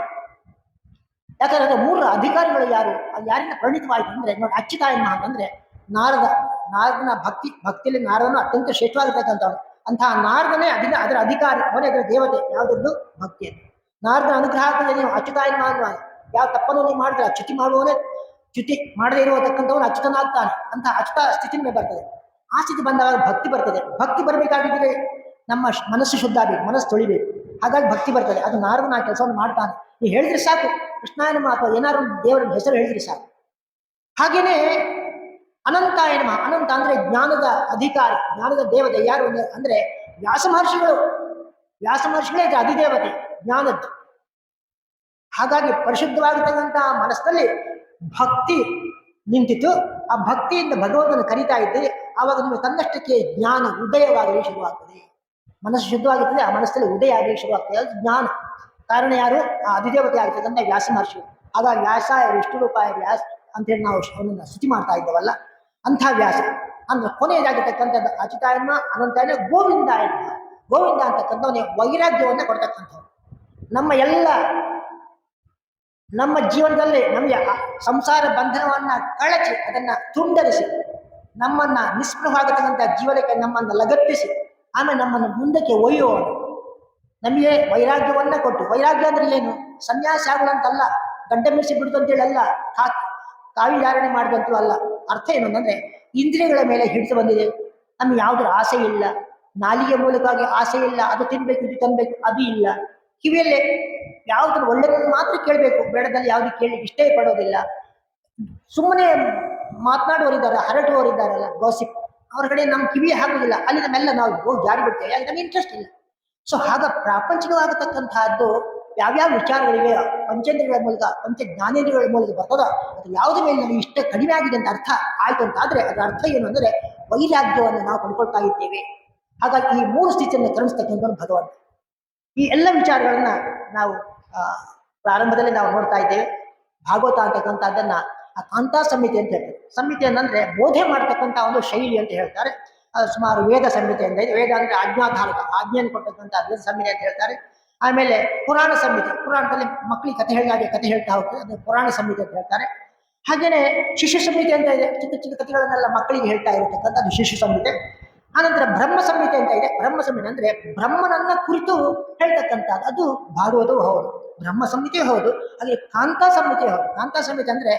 ಯಾಕಂದ್ರೆ 3 ಅಧಿಕಾರಿಗಳು ಯಾರು, ಅದು ಯಾರಿಂದ ಪರಿಣಿತವಾಯಿತು ಅಂದ್ರೆ ನೋಡಿ, ಅಚ್ಯುತಾಯ ನಮಃ ಅಂತಂದ್ರೆ ನಾರದನ ಭಕ್ತಿಯಲ್ಲಿ ನಾರದನು ಅತ್ಯಂತ ಶ್ರೇಷ್ಠವಾಗಿರ್ತಕ್ಕಂಥವನು. ಅಂತಹ ನಾರದನೇ ಅದರ ಅಧಿಕಾರಿ, ಅವನೇ ಅದರ ದೇವತೆ. ಯಾವುದದ್ದು? ಭಕ್ತಿಯನ್ನು. ನಾರದನ ಅನುಗ್ರಹ ಆಗ್ತದೆ. ನೀವು ಅಚ್ಯುತಾಯ ನಮಃ ಅನ್ನುವ ಯಾವ ತಪ್ಪನ್ನು ನೀವು ಮಾಡಿದ್ರೆ ಚ್ಯುತಿ ಮಾಡುವವನೇ, ಚ್ಯುತಿ ಮಾಡದೇ ಇರತಕ್ಕಂಥವನು ಅಚ್ಯುತನಾಗ್ತಾನೆ. ಅಂತಹ ಅಚ್ಯುತ ಸ್ಥಿತಿ ನಿಮಗೆ ಬರ್ತದೆ. ಆ ಸ್ಥಿತಿ ಬಂದಾಗ ಭಕ್ತಿ ಬರ್ತದೆ. ಭಕ್ತಿ ಬರಬೇಕಾಗಿದ್ರೆ ನಮ್ಮ ಮನಸ್ಸು ಶುದ್ಧ ಆಗಬೇಕು, ಮನಸ್ಸು ತೊಳಿಬೇಕು. ಹಾಗಾಗಿ ಭಕ್ತಿ ಬರ್ತದೆ. ಅದು ನಾರದನ ಆ ಕೆಲಸವನ್ನು ಮಾಡ್ತಾನೆ. ನೀವು ಹೇಳಿದ್ರೆ ಸಾಕು, ಕೃಷ್ಣಾಯ ನಮಃ ಅಥವಾ ಏನಾದ್ರು ದೇವರ ಹೆಸರು ಹೇಳಿದ್ರೆ ಸಾಕು. ಹಾಗೇನೆ ಅನಂತಾಯ ನಮಃ. ಅನಂತ ಅಂದ್ರೆ ಜ್ಞಾನದ ಅಧಿಕಾರಿ, ಜ್ಞಾನದ ದೇವತೆ. ಯಾರು ಅಂದ್ರೆ ವ್ಯಾಸ ಮಹರ್ಷಿಗಳೇ ಅಧಿದೇವತೆ ಜ್ಞಾನದ್ದು. ಹಾಗಾಗಿ ಪರಿಶುದ್ಧವಾಗಿರ್ತಕ್ಕಂತಹ ಮನಸ್ಸಿನಲ್ಲಿ ಭಕ್ತಿ ನಿಂತಿತು. ಆ ಭಕ್ತಿಯಿಂದ ಭಗವಂತನ ಕರೀತಾ ಇದ್ದರೆ ಆವಾಗ ನಿಮಗೆ ತನ್ನಷ್ಟಕ್ಕೆ ಜ್ಞಾನ ಉದಯವಾಗಲಿ ಶುರುವಾಗ್ತದೆ. ಮನಸ್ಸು ಶುದ್ಧವಾಗಿರ್ತದೆ, ಆ ಮನಸ್ಸಲ್ಲಿ ಉದಯ ಆಗಲಿ ಶುರುವಾಗ್ತದೆ. ಅದು ಜ್ಞಾನ. ಕಾರಣ ಯಾರು? ಆ ಅಧಿದೇವತೆ ಆಗಿರ್ತಕ್ಕಂಥ ವ್ಯಾಸ ಮಹರ್ಷಿ. ಆಗ ವ್ಯಾಸ ವಿಷ್ಣು ರೂಪಾಯ ವ್ಯಾಸ ಅಂತೇಳಿ ನಾವು ಅವನನ್ನ ಸ್ತುತಿ ಮಾಡ್ತಾ ಇದ್ದೇವಲ್ಲ, ಅಂಥ ವ್ಯಾಸ ಅಂದ್ರೆ ಕೊನೆಯದಾಗಿರ್ತಕ್ಕಂಥದ್ದು ಅಚ್ಯುತಾಯನ, ಅನಂತಾಯನ, ಗೋವಿಂದಾಯನ. ಗೋವಿಂದ ಅಂತಕ್ಕಂಥವನೇ ವೈರಾಗ್ಯವನ್ನ ಕೊಡ್ತಕ್ಕಂಥವ್ರು. ನಮ್ಮ ಜೀವನದಲ್ಲಿ ನಮಗೆ ಸಂಸಾರ ಬಂಧನವನ್ನ ಕಳಚಿ ಅದನ್ನ ತುಂಡರಿಸಿ ನಮ್ಮನ್ನ ನಿಸ್ಪೃಹವಾಗಿರ್ತಕ್ಕಂಥ ಜೀವನಕ್ಕೆ ನಮ್ಮನ್ನು ಲಗತ್ತಿಸಿ ಆಮೇಲೆ ನಮ್ಮನ್ನು ಮುಂದಕ್ಕೆ ಒಯ್ಯುವವನು. ನಮಗೆ ವೈರಾಗ್ಯವನ್ನ ಕೊಟ್ಟು, ವೈರಾಗ್ಯ ಅಂದ್ರೆ ಏನು? ಸನ್ಯಾಸ ಆಗುವಂತಲ್ಲ, ಗಡ್ಡ ಮೀಸಿ ಬಿಡುದು ಅಂತೇಳಿ ಅಲ್ಲ, ಕಾವಿ ಧಾರಣೆ ಮಾಡಿದಂತೂ ಅಲ್ಲ. ಅರ್ಥ ಏನು ಅಂದ್ರೆ ಇಂದ್ರಿಯಗಳ ಮೇಲೆ ಹಿಡಿದು ಬಂದಿದೆ, ನಮ್ಗೆ ಯಾವುದ್ರ ಆಸೆ ಇಲ್ಲ, ನಾಲಿಗೆ ಮೂಲಕವಾಗಿ ಆಸೆ ಇಲ್ಲ, ಅದು ತಿನ್ಬೇಕು ಇದು ತಿನ್ಬೇಕು ಅದು ಇಲ್ಲ. ಕಿವಿಯಲ್ಲೇ ಯಾವ್ದು ಒಳ್ಳೆಯದನ್ನು ಮಾತ್ರ ಕೇಳಬೇಕು, ಬೇಡದಲ್ಲಿ ಯಾವ್ದು ಕೇಳಲಿಕ್ಕೆ ಇಷ್ಟೇ ಪಡೋದಿಲ್ಲ. ಸುಮ್ಮನೆ ಮಾತನಾಡುವವರಿದ್ದಾರೆ, ಹರಟುವವರಿದ್ದಾರಲ್ಲ, ಗಾಸಿಪ್, ಅವ್ರ ಕಡೆ ನಮ್ಮ ಕಿವಿಯೇ ಹಾಕುದಿಲ್ಲ, ಅಲ್ಲಿ ನಮ್ಮೆಲ್ಲ ನಾವು ಹೋಗಿ ಜಾರಿ ಬಿಡ್ತೇವೆ, ಯಾಕೆ ನಮ್ಗೆ ಇಂಟ್ರೆಸ್ಟ್ ಇಲ್ಲ. ಸೊ ಆಗ ಪ್ರಾಪಂಚಿಕವಾಗತಕ್ಕಂತಹದ್ದು ಯಾವ್ಯಾವ ವಿಚಾರಗಳಿವೆ ಪಂಚೇಂದ್ರಿಯಗಳ ಮೂಲಕ, ಪಂಚ ಜ್ಞಾನೇಂದ್ರಿಯಗಳ ಮೂಲಕ ಬರ್ತದ, ಅದು ಯಾವುದ್ರ ಮೇಲೆ ನಮಗೆ ಇಷ್ಟ ಕಡಿಮೆ ಆಗಿದೆ ಅಂತ ಅರ್ಥ ಆಯ್ತು ಅಂತ ಆದ್ರೆ ಅದರ ಅರ್ಥ ಏನು ಅಂದ್ರೆ ವೈರಾಗ್ಯವನ್ನು ನಾವು ಪಡ್ಕೊಳ್ತಾ ಇದ್ದೇವೆ. ಹಾಗಾಗಿ ಈ 3 ಸ್ಥಿತಿಯನ್ನು ಕರುಣಿಸ್ತಕ್ಕಂಥವನು ಭಗವಂತ. ಈ ಎಲ್ಲ ವಿಚಾರಗಳನ್ನ ನಾವು ಪ್ರಾರಂಭದಲ್ಲಿ ನಾವು ನೋಡ್ತಾ ಇದ್ದೇವೆ. ಭಾಗವತ ಅಂತಕ್ಕಂಥದ್ದನ್ನ ಆ ಕಾಂತಾ ಸಂಹಿತೆ ಅಂತ ಹೇಳ್ತಾರೆ. ಸಂಹಿತೆ ಅಂತಂದ್ರೆ ಬೋಧೆ ಮಾಡ್ತಕ್ಕಂಥ ಒಂದು ಶೈಲಿ ಅಂತ ಹೇಳ್ತಾರೆ. ಸುಮಾರು ವೇದ ಸಂಹಿತೆ ಅಂತ ಇದೆ. ವೇದ ಅಂದ್ರೆ ಆಜ್ಞಾಧಾರಕ, ಆಜ್ಞೆಯನ್ನು ಕೊಟ್ಟಕ್ಕಂಥ ವೇದ ಸಂಹಿತೆ ಅಂತ ಹೇಳ್ತಾರೆ. ಆಮೇಲೆ ಪುರಾಣ ಸಂಹಿತೆ, ಪುರಾಣದಲ್ಲಿ ಮಕ್ಕಳಿಗೆ ಕಥೆ ಹೇಳಿದಾಗೆ ಕಥೆ ಹೇಳ್ತಾ ಹೋಗ್ತದೆ, ಅದು ಪುರಾಣ ಸಂಹಿತೆ ಅಂತ ಹೇಳ್ತಾರೆ. ಹಾಗೇನೆ ಶಿಶು ಸಂಹಿತೆ ಅಂತ ಇದೆ, ಚಿಕ್ಕ ಚಿಕ್ಕ ಕಥೆಗಳನ್ನೆಲ್ಲ ಮಕ್ಕಳಿಗೆ ಹೇಳ್ತಾ ಇರತಕ್ಕಂಥದ್ದು ಶಿಶು ಸಂಹಿತೆ. ಆನಂತರ ಬ್ರಹ್ಮ ಸಂಹಿತೆ ಅಂತ ಇದೆ. ಬ್ರಹ್ಮ ಸಂಹಿತೆ ಅಂದ್ರೆ ಬ್ರಹ್ಮನನ್ನ ಕುರಿತು ಹೇಳ್ತಕ್ಕಂಥದ್ದು, ಅದು ಭಾಗವತವೂ ಹೌದು, ಬ್ರಹ್ಮ ಸಂಹಿತೆ ಹೌದು. ಅದೇ ಕಾಂತಾ ಸಂಹಿತೆ ಹೌದು. ಕಾಂತಾ ಸಂಹಿತೆ ಅಂದ್ರೆ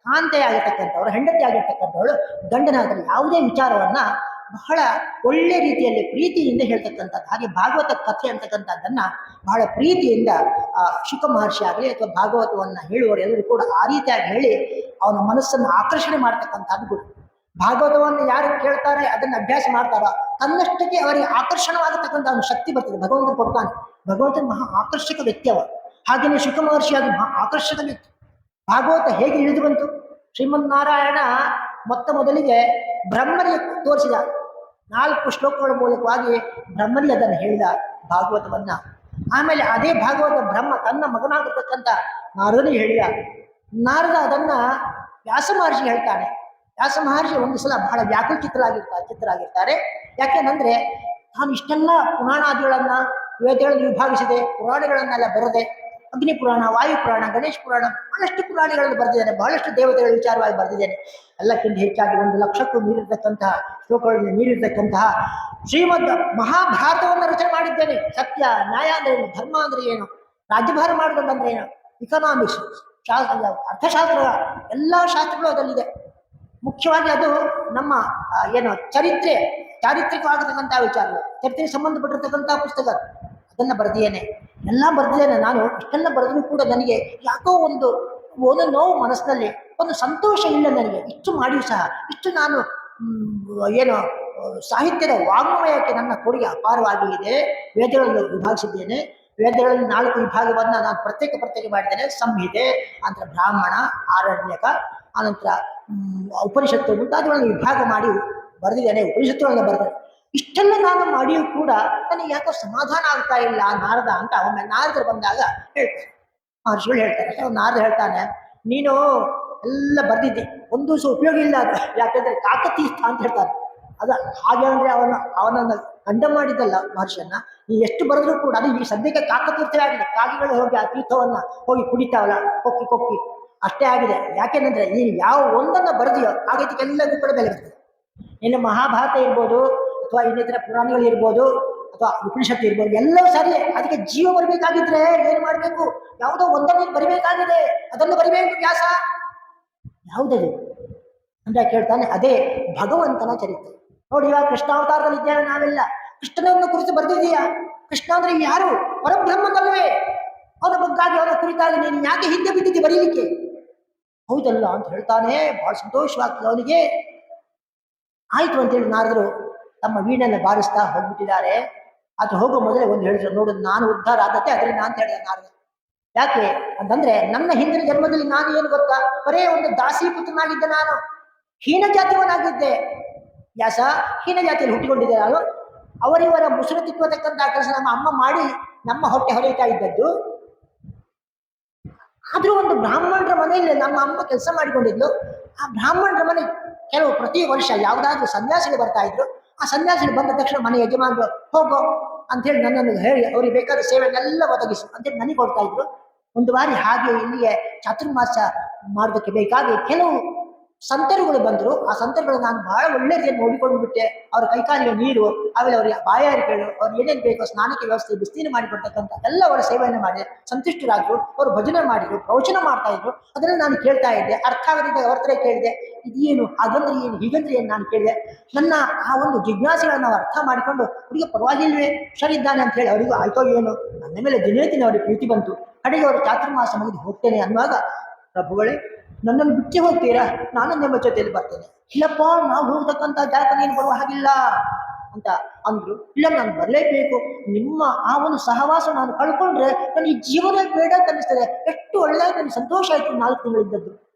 ಕಾಂತೆ ಆಗಿರ್ತಕ್ಕಂಥವ್ರು, ಹೆಂಡತಿ ಆಗಿರ್ತಕ್ಕಂಥವಳು ಗಂಡನಾದಲ್ಲಿ ಯಾವುದೇ ವಿಚಾರವನ್ನ ಬಹಳ ಒಳ್ಳೆ ರೀತಿಯಲ್ಲಿ ಪ್ರೀತಿಯಿಂದ ಹೇಳ್ತಕ್ಕಂಥದ್ದು. ಹಾಗೆ ಭಾಗವತ ಕಥೆ ಅಂತಕ್ಕಂಥದ್ದನ್ನ ಬಹಳ ಪ್ರೀತಿಯಿಂದ ಶುಕ ಮಹರ್ಷಿ ಆಗಲಿ ಅಥವಾ ಭಾಗವತವನ್ನ ಹೇಳುವವರು ಎಲ್ಲರೂ ಕೂಡ ಆ ರೀತಿಯಾಗಿ ಹೇಳಿ ಅವನ ಮನಸ್ಸನ್ನು ಆಕರ್ಷಣೆ ಮಾಡ್ತಕ್ಕಂಥದ್ದು ಗುರು. ಭಾಗವತವನ್ನು ಯಾರು ಕೇಳ್ತಾರೆ, ಅದನ್ನ ಅಭ್ಯಾಸ ಮಾಡ್ತಾರೋ ತನ್ನಷ್ಟಕ್ಕೆ ಅವರಿಗೆ ಆಕರ್ಷಣವಾಗತಕ್ಕಂಥ ಒಂದು ಶಕ್ತಿ ಬರ್ತದೆ, ಭಗವಂತನ ಕೊಡ್ತಾನೆ. ಭಗವಂತನ ಮಹಾ ಆಕರ್ಷಕ ವ್ಯಕ್ತಿ ಅವ. ಹಾಗೆಯೇ ಶುಕ ಮಹರ್ಷಿಯಾಗಿ ಮಹಾ ಆಕರ್ಷಕ ವ್ಯಕ್ತಿ. ಭಾಗವತ ಹೇಗೆ ಇಳಿದು ಬಂತು? ಶ್ರೀಮನ್ನಾರಾಯಣ ಮೊದಲಿಗೆ ಬ್ರಹ್ಮನಿಗೆ ತೋರಿಸಿದ 4 ಶ್ಲೋಕಗಳ ಮೂಲಕವಾಗಿ ಬ್ರಹ್ಮನಿಗೆ ಅದನ್ನು ಹೇಳಿದ ಭಾಗವತವನ್ನ. ಆಮೇಲೆ ಅದೇ ಭಾಗವತ ಬ್ರಹ್ಮ ತನ್ನ ಮಗನಾಗಿರ್ತಕ್ಕಂಥ ನಾರದನಿಗೆ ಹೇಳಿದ. ನಾರದ ಅದನ್ನ ವ್ಯಾಸ ಮಹರ್ಷಿ ಹೇಳ್ತಾನೆ. ವ್ಯಾಸ ಮಹರ್ಷಿ ಒಂದು ಸಲ ಬಹಳ ಚಿತ್ತರಾಗಿರ್ತಾರೆ. ಯಾಕೆಂದ್ರೆ ನಾನು ಇಷ್ಟೆಲ್ಲ ಪುರಾಣಾದಿಗಳನ್ನ ವೇದಗಳನ್ನು ವಿಭಾಗಿಸಿದೆ, ಪುರಾಣಗಳನ್ನೆಲ್ಲ ಬರದೆ, ಅಗ್ನಿ ಪುರಾಣ, ವಾಯು ಪುರಾಣ, ಗಣೇಶ ಪುರಾಣ, ಬಹಳಷ್ಟು ಪುರಾಣಗಳನ್ನು ಬರೆದಿದ್ದೇನೆ, ಬಹಳಷ್ಟು ದೇವತೆಗಳ ವಿಚಾರವಾಗಿ ಬರೆದಿದ್ದೇನೆ. ಎಲ್ಲಕ್ಕಿಂತ ಹೆಚ್ಚಾಗಿ 1 ಲಕ್ಷಕ್ಕೂ ಮೀರಿರ್ತಕ್ಕಂತಹ ಶ್ಲೋಕಗಳನ್ನು ಮೀರಿರ್ತಕ್ಕಂತಹ ಶ್ರೀಮದ್ ಮಹಾಭಾರತವನ್ನು ರಚನೆ ಮಾಡಿದ್ದೇನೆ. ಸತ್ಯ, ನ್ಯಾಯ ಅಂದ್ರೆ ಏನು, ಧರ್ಮ ಅಂದ್ರೆ ಏನು, ರಾಜ್ಯಭಾರ ಮಾಡೋದಂದ್ರೆ ಏನು, ಇಕನಾಮಿಕ್ಸ್, ಅರ್ಥಶಾಸ್ತ್ರ, ಎಲ್ಲ ಶಾಸ್ತ್ರಗಳು ಅದರಲ್ಲಿದೆ. ಮುಖ್ಯವಾಗಿ ಅದು ನಮ್ಮ ಚಾರಿತ್ರಿಕವಾಗಿರ್ತಕ್ಕಂಥ ವಿಚಾರಗಳು, ಚರಿತ್ರೆಗೆ ಸಂಬಂಧಪಟ್ಟಿರ್ತಕ್ಕಂಥ ಪುಸ್ತಕ, ಅದನ್ನ ಬರೆದಿದ್ದೇನೆ. ಎಲ್ಲ ಬರೆದಿದ್ದೇನೆ. ನಾನು ಇಷ್ಟೆಲ್ಲ ಬರೆದರೂ ಕೂಡ ನನಗೆ ಯಾಕೋ ಒಂದು ನೋವು ಮನಸ್ಸಿನಲ್ಲಿ, ಒಂದು ಸಂತೋಷ ಇಲ್ಲ ನನಗೆ. ಇಷ್ಟು ಮಾಡಿಯೂ ಸಹ, ಇಷ್ಟು ನಾನು ಸಾಹಿತ್ಯದ ವಾಗ್ಮಯಕ್ಕೆ ನನ್ನ ಕೊಡುಗೆ ಅಪಾರವಾಗಿ ಇದೆ. ವೇದಗಳನ್ನು ವಿಭಾಗಿಸಿದ್ದೇನೆ. ವೇದಗಳಲ್ಲಿ 4 ವಿಭಾಗವನ್ನ ನಾನು ಪ್ರತ್ಯೇಕ ಮಾಡಿದ್ದೇನೆ. ಸಂಹಿತೆ, ನಂತರ ಬ್ರಾಹ್ಮಣ, ಆರಣ್ಯಕ, ಅನಂತರ ಉಪನಿಷತ್ತು ಮುಂತಾದವುಗಳನ್ನು ವಿಭಾಗ ಮಾಡಿ ಬರೆದಿದ್ದೇನೆ. ಉಪನಿಷತ್ತುಗಳನ್ನ ಬರೆದಿದ್ದೇನೆ. ಇಷ್ಟೆಲ್ಲ ನಾನು ಮಾಡಿಯೂ ಕೂಡ ನನಗೆ ಯಾಕೋ ಸಮಾಧಾನ ಆಗ್ತಾ ಇಲ್ಲ ನಾರದ ಅಂತ ಒಮ್ಮೆ ನಾರದರು ಬಂದಾಗ ಹೇಳ್ತಾರೆ, ಮಹರ್ಷಿಗಳು ಹೇಳ್ತಾರೆ. ನಾರದ ಹೇಳ್ತಾನೆ, ನೀನು ಎಲ್ಲ ಬರ್ದಿದ್ದೆ, ಒಂದು ಸಹ ಉಪಯೋಗ ಇಲ್ಲ ಅದು. ಯಾಕಂದ್ರೆ ಕಾಕತೀರ್ಥ ಅಂತ ಹೇಳ್ತಾರೆ. ಅದ ಹಾಗೆ ಅಂದ್ರೆ ಅವನನ್ನು ಖಂಡ ಮಾಡಿದ್ದಲ್ಲ ಮಹರ್ಷಿಯನ್ನ. ನೀ ಎಷ್ಟು ಬರೆದ್ರೂ ಕೂಡ ಅದು ಈ ಸದ್ಯಕ್ಕೆ ಕಾಕತೀರ್ಥವೇ ಆಗಿದೆ. ಕಾಗಿಗಳು ಹೋಗಿ ಆ ತೀರ್ಥವನ್ನ ಹೋಗಿ ಕುಡಿತಾವಲ್ಲ, ಕೊಕ್ಕಿ ಅಷ್ಟೇ ಆಗಿದೆ. ಯಾಕೆಂದ್ರೆ ನೀನು ಯಾವ ಒಂದನ್ನ ಬರೆದಿಯೋ ಆಗೈತಿಗೆಲ್ಲದೂ ಕೂಡ ಬೆಲೆ ಬರ್ತದೆ. ಇನ್ನು ಮಹಾಭಾರತ ಇರ್ಬೋದು, ಅಥವಾ ಇನ್ನಿತರ ಪುರಾಣಗಳು ಇರ್ಬೋದು, ಅಥವಾ ಉಪನಿಷತ್ತು ಇರ್ಬೋದು, ಎಲ್ಲವೂ ಸರಿ. ಅದಕ್ಕೆ ಜೀವ ಬರಬೇಕಾಗಿದ್ರೆ ಏನು ಮಾಡಬೇಕು? ಯಾವುದೋ ಒಂದನ್ನು ಬರಿಬೇಕಾಗಿದೆ, ಅದನ್ನು ಬರಿಬೇಕು ವ್ಯಾಸ. ಯಾವುದದು ಅಂತ ಕೇಳ್ತಾನೆ. ಅದೇ ಭಗವಂತನ ಚರಿತ್ರೆ. ನೋಡಿ, ಇವಾಗ ಕೃಷ್ಣಾವತಾರದಲ್ಲಿ ಇದ್ದೇವೆ ನಾವೆಲ್ಲ. ಕೃಷ್ಣನನ್ನು ಕುರಿತು ಬರೆದಿದೆಯಾ? ಕೃಷ್ಣ ಅಂದ್ರೆ ಯಾರು? ಪರಬ್ರಹ್ಮನಲ್ಲವೇ? ಅವನ ಬಗ್ಗಾಗಿ, ಅವನ ಕುರಿತಾಗಿ ನೀನು ಯಾಕೆ ಹಿಂದೆ ಬಿದ್ದಿದ್ದಿ ಬರೀಲಿಕ್ಕೆ? ಹೌದಲ್ಲ ಅಂತ ಹೇಳ್ತಾನೆ. ಬಹಳ ಸಂತೋಷವಾಗ್ತದೆ ಅವನಿಗೆ. ಆಯ್ತು ಅಂತೇಳಿ ನಾರದರು ತಮ್ಮ ವೀಣೆಯನ್ನು ಬಾರಿಸ್ತಾ ಹೋಗ್ಬಿಟ್ಟಿದ್ದಾರೆ. ಅದು ಹೋಗೋ ಮೊದಲೇ ಒಂದು ಹೇಳಿದ್ರು, ನೋಡು ನಾನು ಉದ್ಧಾರ ಆದತ್ತೆ ಅದರಿಂದ ಅಂತ ಹೇಳಿದ ನಾರದ. ಯಾಕೆ ಅಂತಂದ್ರೆ, ನನ್ನ ಹಿಂದಿನ ಜನ್ಮದಲ್ಲಿ ನಾನು ಏನು ಗೊತ್ತಾ, ಬರೇ ಒಂದು ದಾಸಿ ಪುತ್ರನಾಗಿದ್ದೆ. ನಾನು ಹೀನ ಜಾತಿಯವನಾಗಿದ್ದೆ. ವ್ಯಾಸ ಹೀನ ಜಾತಿಯಲ್ಲಿ ಹುಟ್ಟಿಕೊಂಡಿದ್ದೆ ನಾನು. ಅವರಿವರ ಮುಸುರು ತಿಕ್ಕತಕ್ಕಂಥ ಕೆಲಸ ನಮ್ಮ ಅಮ್ಮ ಮಾಡಿ ನಮ್ಮ ಹೊಟ್ಟೆ ಹೊರೆಯುತ್ತಾ ಇದ್ದದ್ದು. ಆದ್ರೂ ಒಂದು ಬ್ರಾಹ್ಮಣರ ಮನೆಯಲ್ಲಿ ನಮ್ಮ ಅಮ್ಮ ಕೆಲಸ ಮಾಡಿಕೊಂಡಿದ್ಲು. ಆ ಬ್ರಾಹ್ಮಣರ ಮನೆ ಕೆಲವು ಪ್ರತಿ ವರ್ಷ ಯಾವುದಾದ್ರೂ ಸನ್ಯಾಸಿಗಳು ಬರ್ತಾ ಇದ್ರು. ಆ ಸನ್ಯಾಸಿಗಳು ಬಂದ ತಕ್ಷಣ ಮನೆ ಯಜಮಾನರು ಹೋಗೋ ಅಂತೇಳಿ ನನ್ನನ್ನು ಹೇಳಿ ಅವ್ರಿಗೆ ಬೇಕಾದ ಸೇವೆಯನ್ನೆಲ್ಲ ಒದಗಿಸು ಅಂತೇಳಿ ನನಗೆ ಕೊಡ್ತಾ ಇದ್ರು. ಒಂದು ಬಾರಿ ಹಾಗೆ ಇಲ್ಲಿಗೆ ಚಾತುರ್ಮಾಸ ಮಾಡೋದಕ್ಕೆ ಬೇಕಾಗಿ ಕೆಲವು ಸಂತರುಗಳು ಬಂದರು. ಆ ಸಂತರುಗಳು ನಾನು ಬಹಳ ಒಳ್ಳೆ ರೀತಿಯಲ್ಲಿ ನೋಡಿಕೊಂಡು ಬಿಟ್ಟೆ. ಅವ್ರ ಕೈಕಾಲಿಗೆ ನೀರು, ಆಮೇಲೆ ಅವರಿಗೆ ಬಾಯಾರಿಕೆಗಳು, ಅವ್ರು ಏನೇನು ಬೇಕೋ ಸ್ನಾನಕ್ಕೆ ವ್ಯವಸ್ಥೆ, ಬಿಸ್ತೀನು ಮಾಡಿಕೊಡ್ತಕ್ಕಂಥ ಎಲ್ಲ ಅವರ ಸೇವೆಯನ್ನು ಮಾಡಿ ಸಂತುಷ್ಟರಾದ್ರು. ಅವರು ಭಜನೆ ಮಾಡಿದ್ರು, ಪ್ರವಚನ ಮಾಡ್ತಾ ಇದ್ರು. ಅದನ್ನು ನಾನು ಕೇಳ್ತಾ ಇದ್ದೆ. ಅರ್ಥ ಆಗದಿದ್ದಾಗ ಅವ್ರ ಹತ್ರ ಕೇಳಿದೆ, ಇದೇನು, ಹಾಗಂದ್ರೆ ಏನು, ಹೀಗಂದ್ರೆ ಏನು ನಾನು ಕೇಳಿದೆ. ನನ್ನ ಆ ಒಂದು ಜಿಜ್ಞಾಸೆಗಳನ್ನು ನಾವು ಅರ್ಥ ಮಾಡಿಕೊಂಡು, ಅವರಿಗೆ ಪರವಾಗಿಲ್ವೇ, ಹುಷಾರಿದ್ದಾನೆ ಅಂತ ಹೇಳಿ ಅವರಿಗೂ ಆಯ್ತೋ ಏನು, ನನ್ನ ಮೇಲೆ ದಿನೇ ದಿನ ಅವರಿಗೆ ಪ್ರೀತಿ ಬಂತು. ಕಡೆಗೆ ಅವರು ಚಾತುರ್ಮಾಸ ಮುಗಿದು ಹೋಗ್ತೇನೆ ಅನ್ನುವಾಗ, ಪ್ರಭುಗಳೇ ನನ್ನನ್ನು ಬಿಟ್ಟು ಹೋಗ್ತೀರಾ? ನಾನು ನಿಮ್ಮ ಜೊತೆಯಲ್ಲಿ ಬರ್ತೇನೆ. ಇಲ್ಲಪ್ಪ, ನಾವು ಹೋಗ್ತಕ್ಕಂಥ ಜಾಗ ನೀನು ಬರುವ ಹಾಗಿಲ್ಲ ಅಂತ ಅಂದ್ರು. ಇಲ್ಲ, ನಾನು ಬರಲೇಬೇಕು. ನಿಮ್ಮ ಆ ಒಂದು ಸಹವಾಸ ನಾನು ಕಳ್ಕೊಂಡ್ರೆ ನನಗೆ ಜೀವನ ಬೇಡ ಅಂತ ಅನಿಸ್ತದೆ. ಎಷ್ಟು ಒಳ್ಳೆಯ ನನಗೆ ಸಂತೋಷ ಆಯ್ತು 4 ತಿಂಗಳಿದ್ದದ್ದು.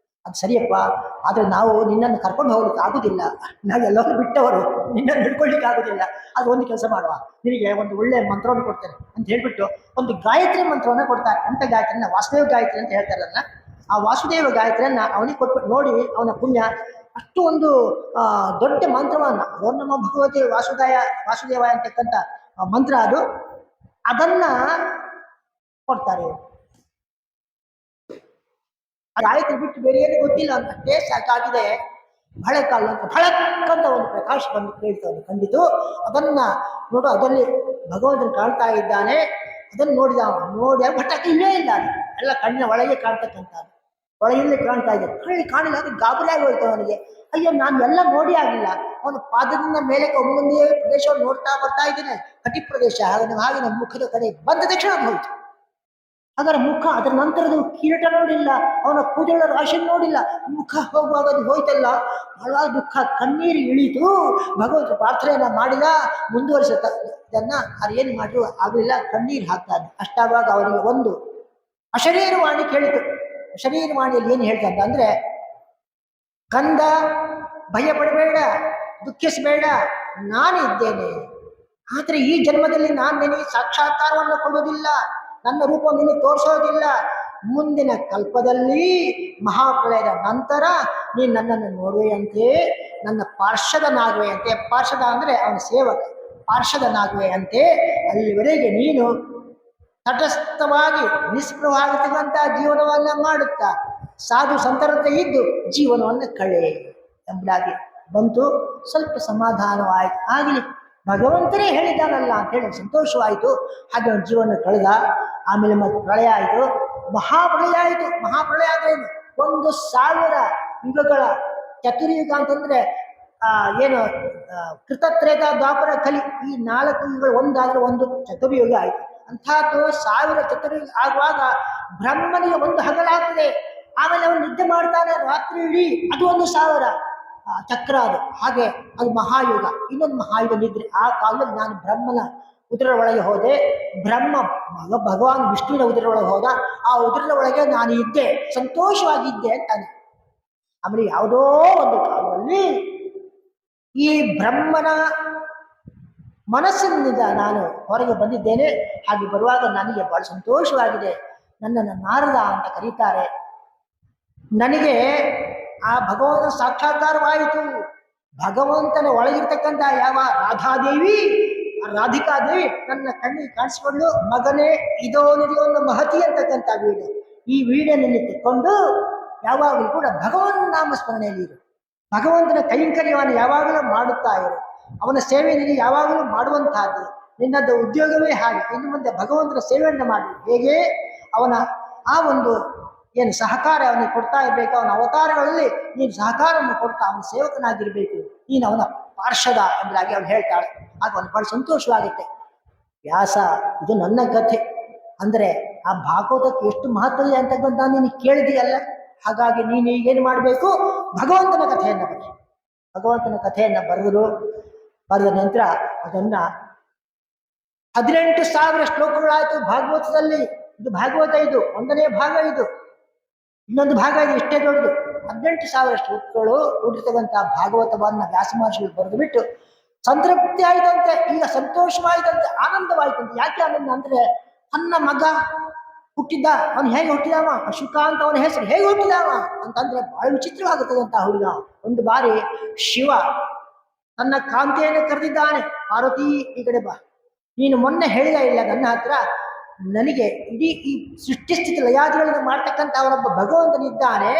ಅದು ಸರಿಯಪ್ಪ, ಆದ್ರೆ ನಾವು ನಿನ್ನನ್ನು ಕರ್ಕೊಂಡು ಹೋಗ್ಲಿಕ್ಕೆ ಆಗುದಿಲ್ಲ. ನಾವೆಲ್ಲರೂ ಬಿಟ್ಟವರು, ನಿನ್ನನ್ನು ಹಿಡ್ಕೊಳ್ಲಿಕ್ಕೆ ಆಗುದಿಲ್ಲ. ಅದು ಒಂದು ಕೆಲಸ ಮಾಡುವ, ನಿನಗೆ ಒಂದು ಒಳ್ಳೆಯ ಮಂತ್ರವನ್ನು ಕೊಡ್ತೇನೆ ಅಂತ ಹೇಳ್ಬಿಟ್ಟು ಒಂದು ಗಾಯತ್ರಿ ಮಂತ್ರವನ್ನು ಕೊಡ್ತಾರೆ. ಅಂತ ಗಾಯತ್ರಿನ ವಾಸುದೇವ ಗಾಯತ್ರಿ ಅಂತ ಹೇಳ್ತಾರಲ್ಲ. ಆ ವಾಸುದೇವ ಗಾಯತ್ರಿಯನ್ನ ಅವನಿಗೆ ಕೊಟ್ಟು ನೋಡಿ ಅವನ ಪುಣ್ಯ ಅಷ್ಟು ಒಂದು ದೊಡ್ಡ ಮಂತ್ರವನ್ನ ಓಂ ನಮೋ ಭಗವತಿ ವಾಸುದೇವ ಅಂತಕ್ಕಂಥ ಮಂತ್ರ ಅದು, ಅದನ್ನ ಕೊಡ್ತಾರೆ. ಗಾಯತ್ರಿ ಬಿಟ್ಟು ಬೇರೆ ಏನು ಗೊತ್ತಿಲ್ಲ ಅಂತ ಅಷ್ಟೇ ಸಾಕಾಗಿದೆ. ಬಹಳ ಕಾಲ ಅಂತ ಭಳಕ್ಕಂತ ಒಂದು ಪ್ರಕಾಶ ಬಂದು ಕೇಳ್ತಾನೆ ಕಂಡಿತು. ಅದನ್ನ ನೋಡು, ಅದರಲ್ಲಿ ಭಗವಂತನ ಕಾಣ್ತಾ ಇದ್ದಾನೆ. ಅದನ್ನು ನೋಡಿ ಭಟ್ಟಕ್ಕೆ ಇಲ್ಲೇ ಇಲ್ಲ, ಅದು ಎಲ್ಲ ಕಣ್ಣಿನ ಒಳಗೆ ಕಾಣ್ತಕ್ಕಂಥದ್ದು, ಒಳಗಿಲ್ಲೇ ಕಾಣ್ತಾ ಇದೆ. ಕಾಣಿಲ್ಲ, ಅದು ಗಾಬರಿ ಆಗಿ ಹೋಯ್ತು ಅವನಿಗೆ. ಅಯ್ಯೋ, ನಾನು ಎಲ್ಲ ನೋಡಿ ಆಗಿಲ್ಲ. ಅವನು ಪಾದದಿಂದ ಮೇಲೆ ಒಮ್ಮೊಂದೇ ಪ್ರದೇಶವನ್ನು ನೋಡ್ತಾ ಬರ್ತಾ ಇದ್ದೇನೆ, ಕಟಿ ಪ್ರದೇಶ. ಹಾಗೆ ನಮ್ಮ ಮುಖದ ಕಡೆ ಬಂದ ತಕ್ಷಣ ಅದು ಹೋಯ್ತು. ಅದರ ಮುಖ, ಅದರ ನಂತರದ ಕಿರೀಟ ನೋಡಿಲ್ಲ, ಅವನ ಕೂದಲ ರಾಶಿ ನೋಡಿಲ್ಲ, ಮುಖ ಹೋಗುವಾಗ ಅದು ಹೋಯ್ತಲ್ಲ. ಬಹಳ ದುಃಖ, ಕಣ್ಣೀರು ಇಳಿತು. ಭಗವಂತ ಪ್ರಾರ್ಥನೆಯನ್ನ ಮಾಡಿದ, ಮುಂದುವರಿಸನ್ನ ಅದೇನು ಮಾಡಿದ್ರು ಆಗಲಿಲ್ಲ, ಕಣ್ಣೀರು ಹಾಕ್ತಾನೆ. ಅಷ್ಟಾವಾಗ ಅವರಿಗೆ ಒಂದು ಅಶರೀರವಾಣಿ ಕೇಳಿತು. ಅಶರೀರವಾಣಿಯಲ್ಲಿ ಏನು ಹೇಳ್ತಂತ ಅಂದ್ರೆ, ಕಂದ ಭಯ ಪಡಬೇಡ, ದುಃಖಿಸಬೇಡ, ನಾನಿದ್ದೇನೆ. ಆದ್ರೆ ಈ ಜನ್ಮದಲ್ಲಿ ನಾನು ನಿನಗೆ ಸಾಕ್ಷಾತ್ಕಾರವನ್ನು ಕೊಡುವುದಿಲ್ಲ, ನನ್ನ ರೂಪ ನಿನಗೆ ತೋರಿಸೋದಿಲ್ಲ. ಮುಂದಿನ ಕಲ್ಪದಲ್ಲಿ ಮಹಾಪ್ರಳಯದ ನಂತರ ನೀನು ನನ್ನನ್ನು ನೋಡುವೆಯಂತೆ, ನನ್ನ ಪಾರ್ಷದನಾಗುವೆಯಂತೆ. ಪಾರ್ಷದ ಅಂದ್ರೆ ಅವನ ಸೇವಕ, ಪಾರ್ಷದನಾಗುವೆಯಂತೆ. ಅಲ್ಲಿವರೆಗೆ ನೀನು ತಟಸ್ಥವಾಗಿ ನಿಸ್ಪೃಹವಾಗಿರ್ತಕ್ಕಂಥ ಜೀವನವನ್ನ ಮಾಡುತ್ತಾ ಸಾಧು ಸಂತರಂತೆ ಇದ್ದು ಜೀವನವನ್ನು ಕಳೆ ಎಂಬುದಾಗಿ ಬಂತು. ಸ್ವಲ್ಪ ಸಮಾಧಾನವಾಯಿತು. ಆಗಲಿ, ಭಗವಂತನೇ ಹೇಳಿದ್ದಾನಲ್ಲ ಅಂತೇಳಿ ಸಂತೋಷವಾಯಿತು. ಹಾಗೆ ಅವನ ಜೀವನ ಕಳೆದ. ಆಮೇಲೆ ಮತ್ತೆ ಪ್ರಳಯ ಆಯಿತು, ಮಹಾಪ್ರಳಯ ಆಯಿತು. ಮಹಾಪ್ರಳಯ ಅಂದ್ರೆ 1,000 ಯುಗಗಳ ಚತುರ್ಯುಗ ಅಂತಂದ್ರೆ ಏನು ಕೃತತ್ರೇತ ದ್ವಾಪರ ಕಲಿ, ಈ 4 ಯುಗಗಳು ಒಂದಾದ್ರೆ ಒಂದು ಚತುರ್ಯುಗ ಆಯಿತು. ಅಂಥದ್ದು 1000 ಚತುರ್ಯುಗ ಆಗುವಾಗ ಬ್ರಹ್ಮನಿಗೆ ಒಂದು ಹಗಲಾಗ್ತದೆ. ಆಮೇಲೆ ಅವನು ನಿದ್ದೆ ಮಾಡ್ತಾನೆ ರಾತ್ರಿ ಇಡೀ, ಅದು 1,000 ಚಕ್ರ ಅದು. ಹಾಗೆ ಅದು ಮಹಾಯುಗ. ಇನ್ನೊಂದು ಮಹಾಯುಗ ನಿದ್ರೆ. ಆ ಕಾಲದಲ್ಲಿ ನಾನು ಬ್ರಹ್ಮನ ಉದರ ಒಳಗೆ ಹೋದೆ, ಭಗವಾನ್ ವಿಷ್ಣುವಿನ ಉದರ ಒಳಗೆ ಹೋದ, ಆ ಉದರದ ಒಳಗೆ ನಾನು ಇದ್ದೆ, ಸಂತೋಷವಾಗಿದ್ದೆ ಅಂತಾನೆ. ಆಮೇಲೆ ಯಾವುದೋ ಒಂದು ಕಾಲದಲ್ಲಿ ಈ ಬ್ರಹ್ಮನ ಮನಸ್ಸಿನಿಂದ ನಾನು ಹೊರಗೆ ಬಂದಿದ್ದೇನೆ. ಹಾಗೆ ಬರುವಾಗ ನನಗೆ ಬಹಳ ಸಂತೋಷವಾಗಿದೆ. ನನ್ನನ್ನು ನಾರದ ಅಂತ ಕರೀತಾರೆ. ನನಗೆ ಆ ಭಗವಂತನ ಸಾಕ್ಷಾತ್ಕಾರವಾಯಿತು. ಭಗವಂತನ ಒಳಗಿರ್ತಕ್ಕಂಥ ಯಾವ ರಾಧಾದೇವಿ, ರಾಧಿಕಾದೇವಿ ನನ್ನ ಕಣ್ಣಿಗೆ ಕಾಣಿಸ್ಕೊಂಡು, ಮಗನೇ ಇದೋ ಒಂದು ಮಹತಿ ಅಂತಕ್ಕಂಥ ವೀಣೆ, ಈ ವೀಣೆಯನ್ನು ತೆಕ್ಕೊಂಡು ಯಾವಾಗಲೂ ಕೂಡ ಭಗವಂತನ ನಾಮಸ್ಮರಣೆಯಲ್ಲಿ ಇರು, ಭಗವಂತನ ಕೈಂಕರ್ಯವನ್ನು ಯಾವಾಗಲೂ ಮಾಡುತ್ತಾ ಇರು, ಅವನ ಸೇವೆಯನ್ನು ಯಾವಾಗಲೂ ಮಾಡುವಂತಹದ್ದು ನಿನ್ನದ್ದು ಉದ್ಯೋಗವೇ ಹಾಗೆ. ಇನ್ನು ಮುಂದೆ ಭಗವಂತನ ಸೇವೆಯನ್ನು ಮಾಡಿ ಹೇಗೆ ಅವನ ಆ ಒಂದು ಏನು ಸಹಕಾರ ಅವನಿಗೆ ಕೊಡ್ತಾ ಇರಬೇಕು, ಅವನ ಅವತಾರಗಳಲ್ಲಿ ನೀನು ಸಹಕಾರವನ್ನು ಕೊಡ್ತಾ ಅವನ ಸೇವಕನಾಗಿರ್ಬೇಕು, ನೀನು ಅವನ ಪಾರ್ಷದ ಎಂಬುದಾಗಿ ಅವನು ಹೇಳ್ತಾಳೆ. ಆಗ ಅವನು ಬಹಳ ಸಂತೋಷವಾಗುತ್ತೆ. ವ್ಯಾಸ, ಇದು ನನ್ನ ಕಥೆ ಅಂದ್ರೆ ಆ ಭಾಗವತಕ್ಕೆ ಎಷ್ಟು ಮಹತ್ವ ಇದೆ ಅಂತಕ್ಕಂಥ ನೀನು ಕೇಳಿದೆಯಲ್ಲ. ಹಾಗಾಗಿ ನೀನು ಈಗೇನು ಮಾಡಬೇಕು, ಭಗವಂತನ ಕಥೆಯನ್ನು ಬರೆ. ಭಗವಂತನ ಕಥೆಯನ್ನು ಬರೆದ ನಂತರ ಅದನ್ನ 18,000 ಶ್ಲೋಕಗಳಾಯಿತು ಭಾಗವತದಲ್ಲಿ. ಇದು ಭಾಗವತ, ಇದು 1ನೇ ಭಾಗ, ಇದು ಇನ್ನೊಂದು ಭಾಗ ಇದೆ, ಇಷ್ಟೇ ದೊಡ್ಡದು. 18,000 ಶ್ಲೋಕಗಳು ಕೂಡಿರ್ತಕ್ಕಂಥ ಭಾಗವತವನ್ನ ವ್ಯಾಸ ಮಹರ್ಷಿಗಳು ಬರೆದು ಬಿಟ್ಟು ಸಂತೃಪ್ತಿ ಆಯ್ತಂತೆ. ಈಗ ಸಂತೋಷವಾಯ್ತಂತೆ, ಆನಂದವಾಯ್ತಂತೆ. ಯಾಕೆ ಆನಂದ ಅಂದ್ರೆ, ತನ್ನ ಮಗ ಹುಟ್ಟಿದ್ದ, ಅವನು ಹೇಗೆ ಹುಟ್ಟಿದವ, ಅಶುಕ ಅಂತ ಅವನ ಹೆಸರು, ಹೇಗೆ ಹುಟ್ಟಿದವ ಅಂತಂದ್ರೆ ಬಹಳ ವಿಚಿತ್ರವಾಗುತ್ತದಂತ ಹುಡುಗ. ಒಂದು ಬಾರಿ ಶಿವ ತನ್ನ ಕಾಂತಿಯನ್ನು ಕರೆದಿದ್ದಾನೆ, ಪಾರ್ವತಿ ಈ ಕಡೆ ಬಾ, ನೀನು ಮೊನ್ನೆ ಹೇಳಿದ ಇಲ್ಲ ನನ್ನ ಹತ್ರ, ನನಗೆ ಇಡೀ ಈ ಸೃಷ್ಟಿಸ್ಥಿತಿ ಲಯಾದಿಗಳನ್ನು ಮಾಡ್ತಕ್ಕಂಥ ಅವನೊಬ್ಬ ಭಗವಂತನಿದ್ದಾನೆ,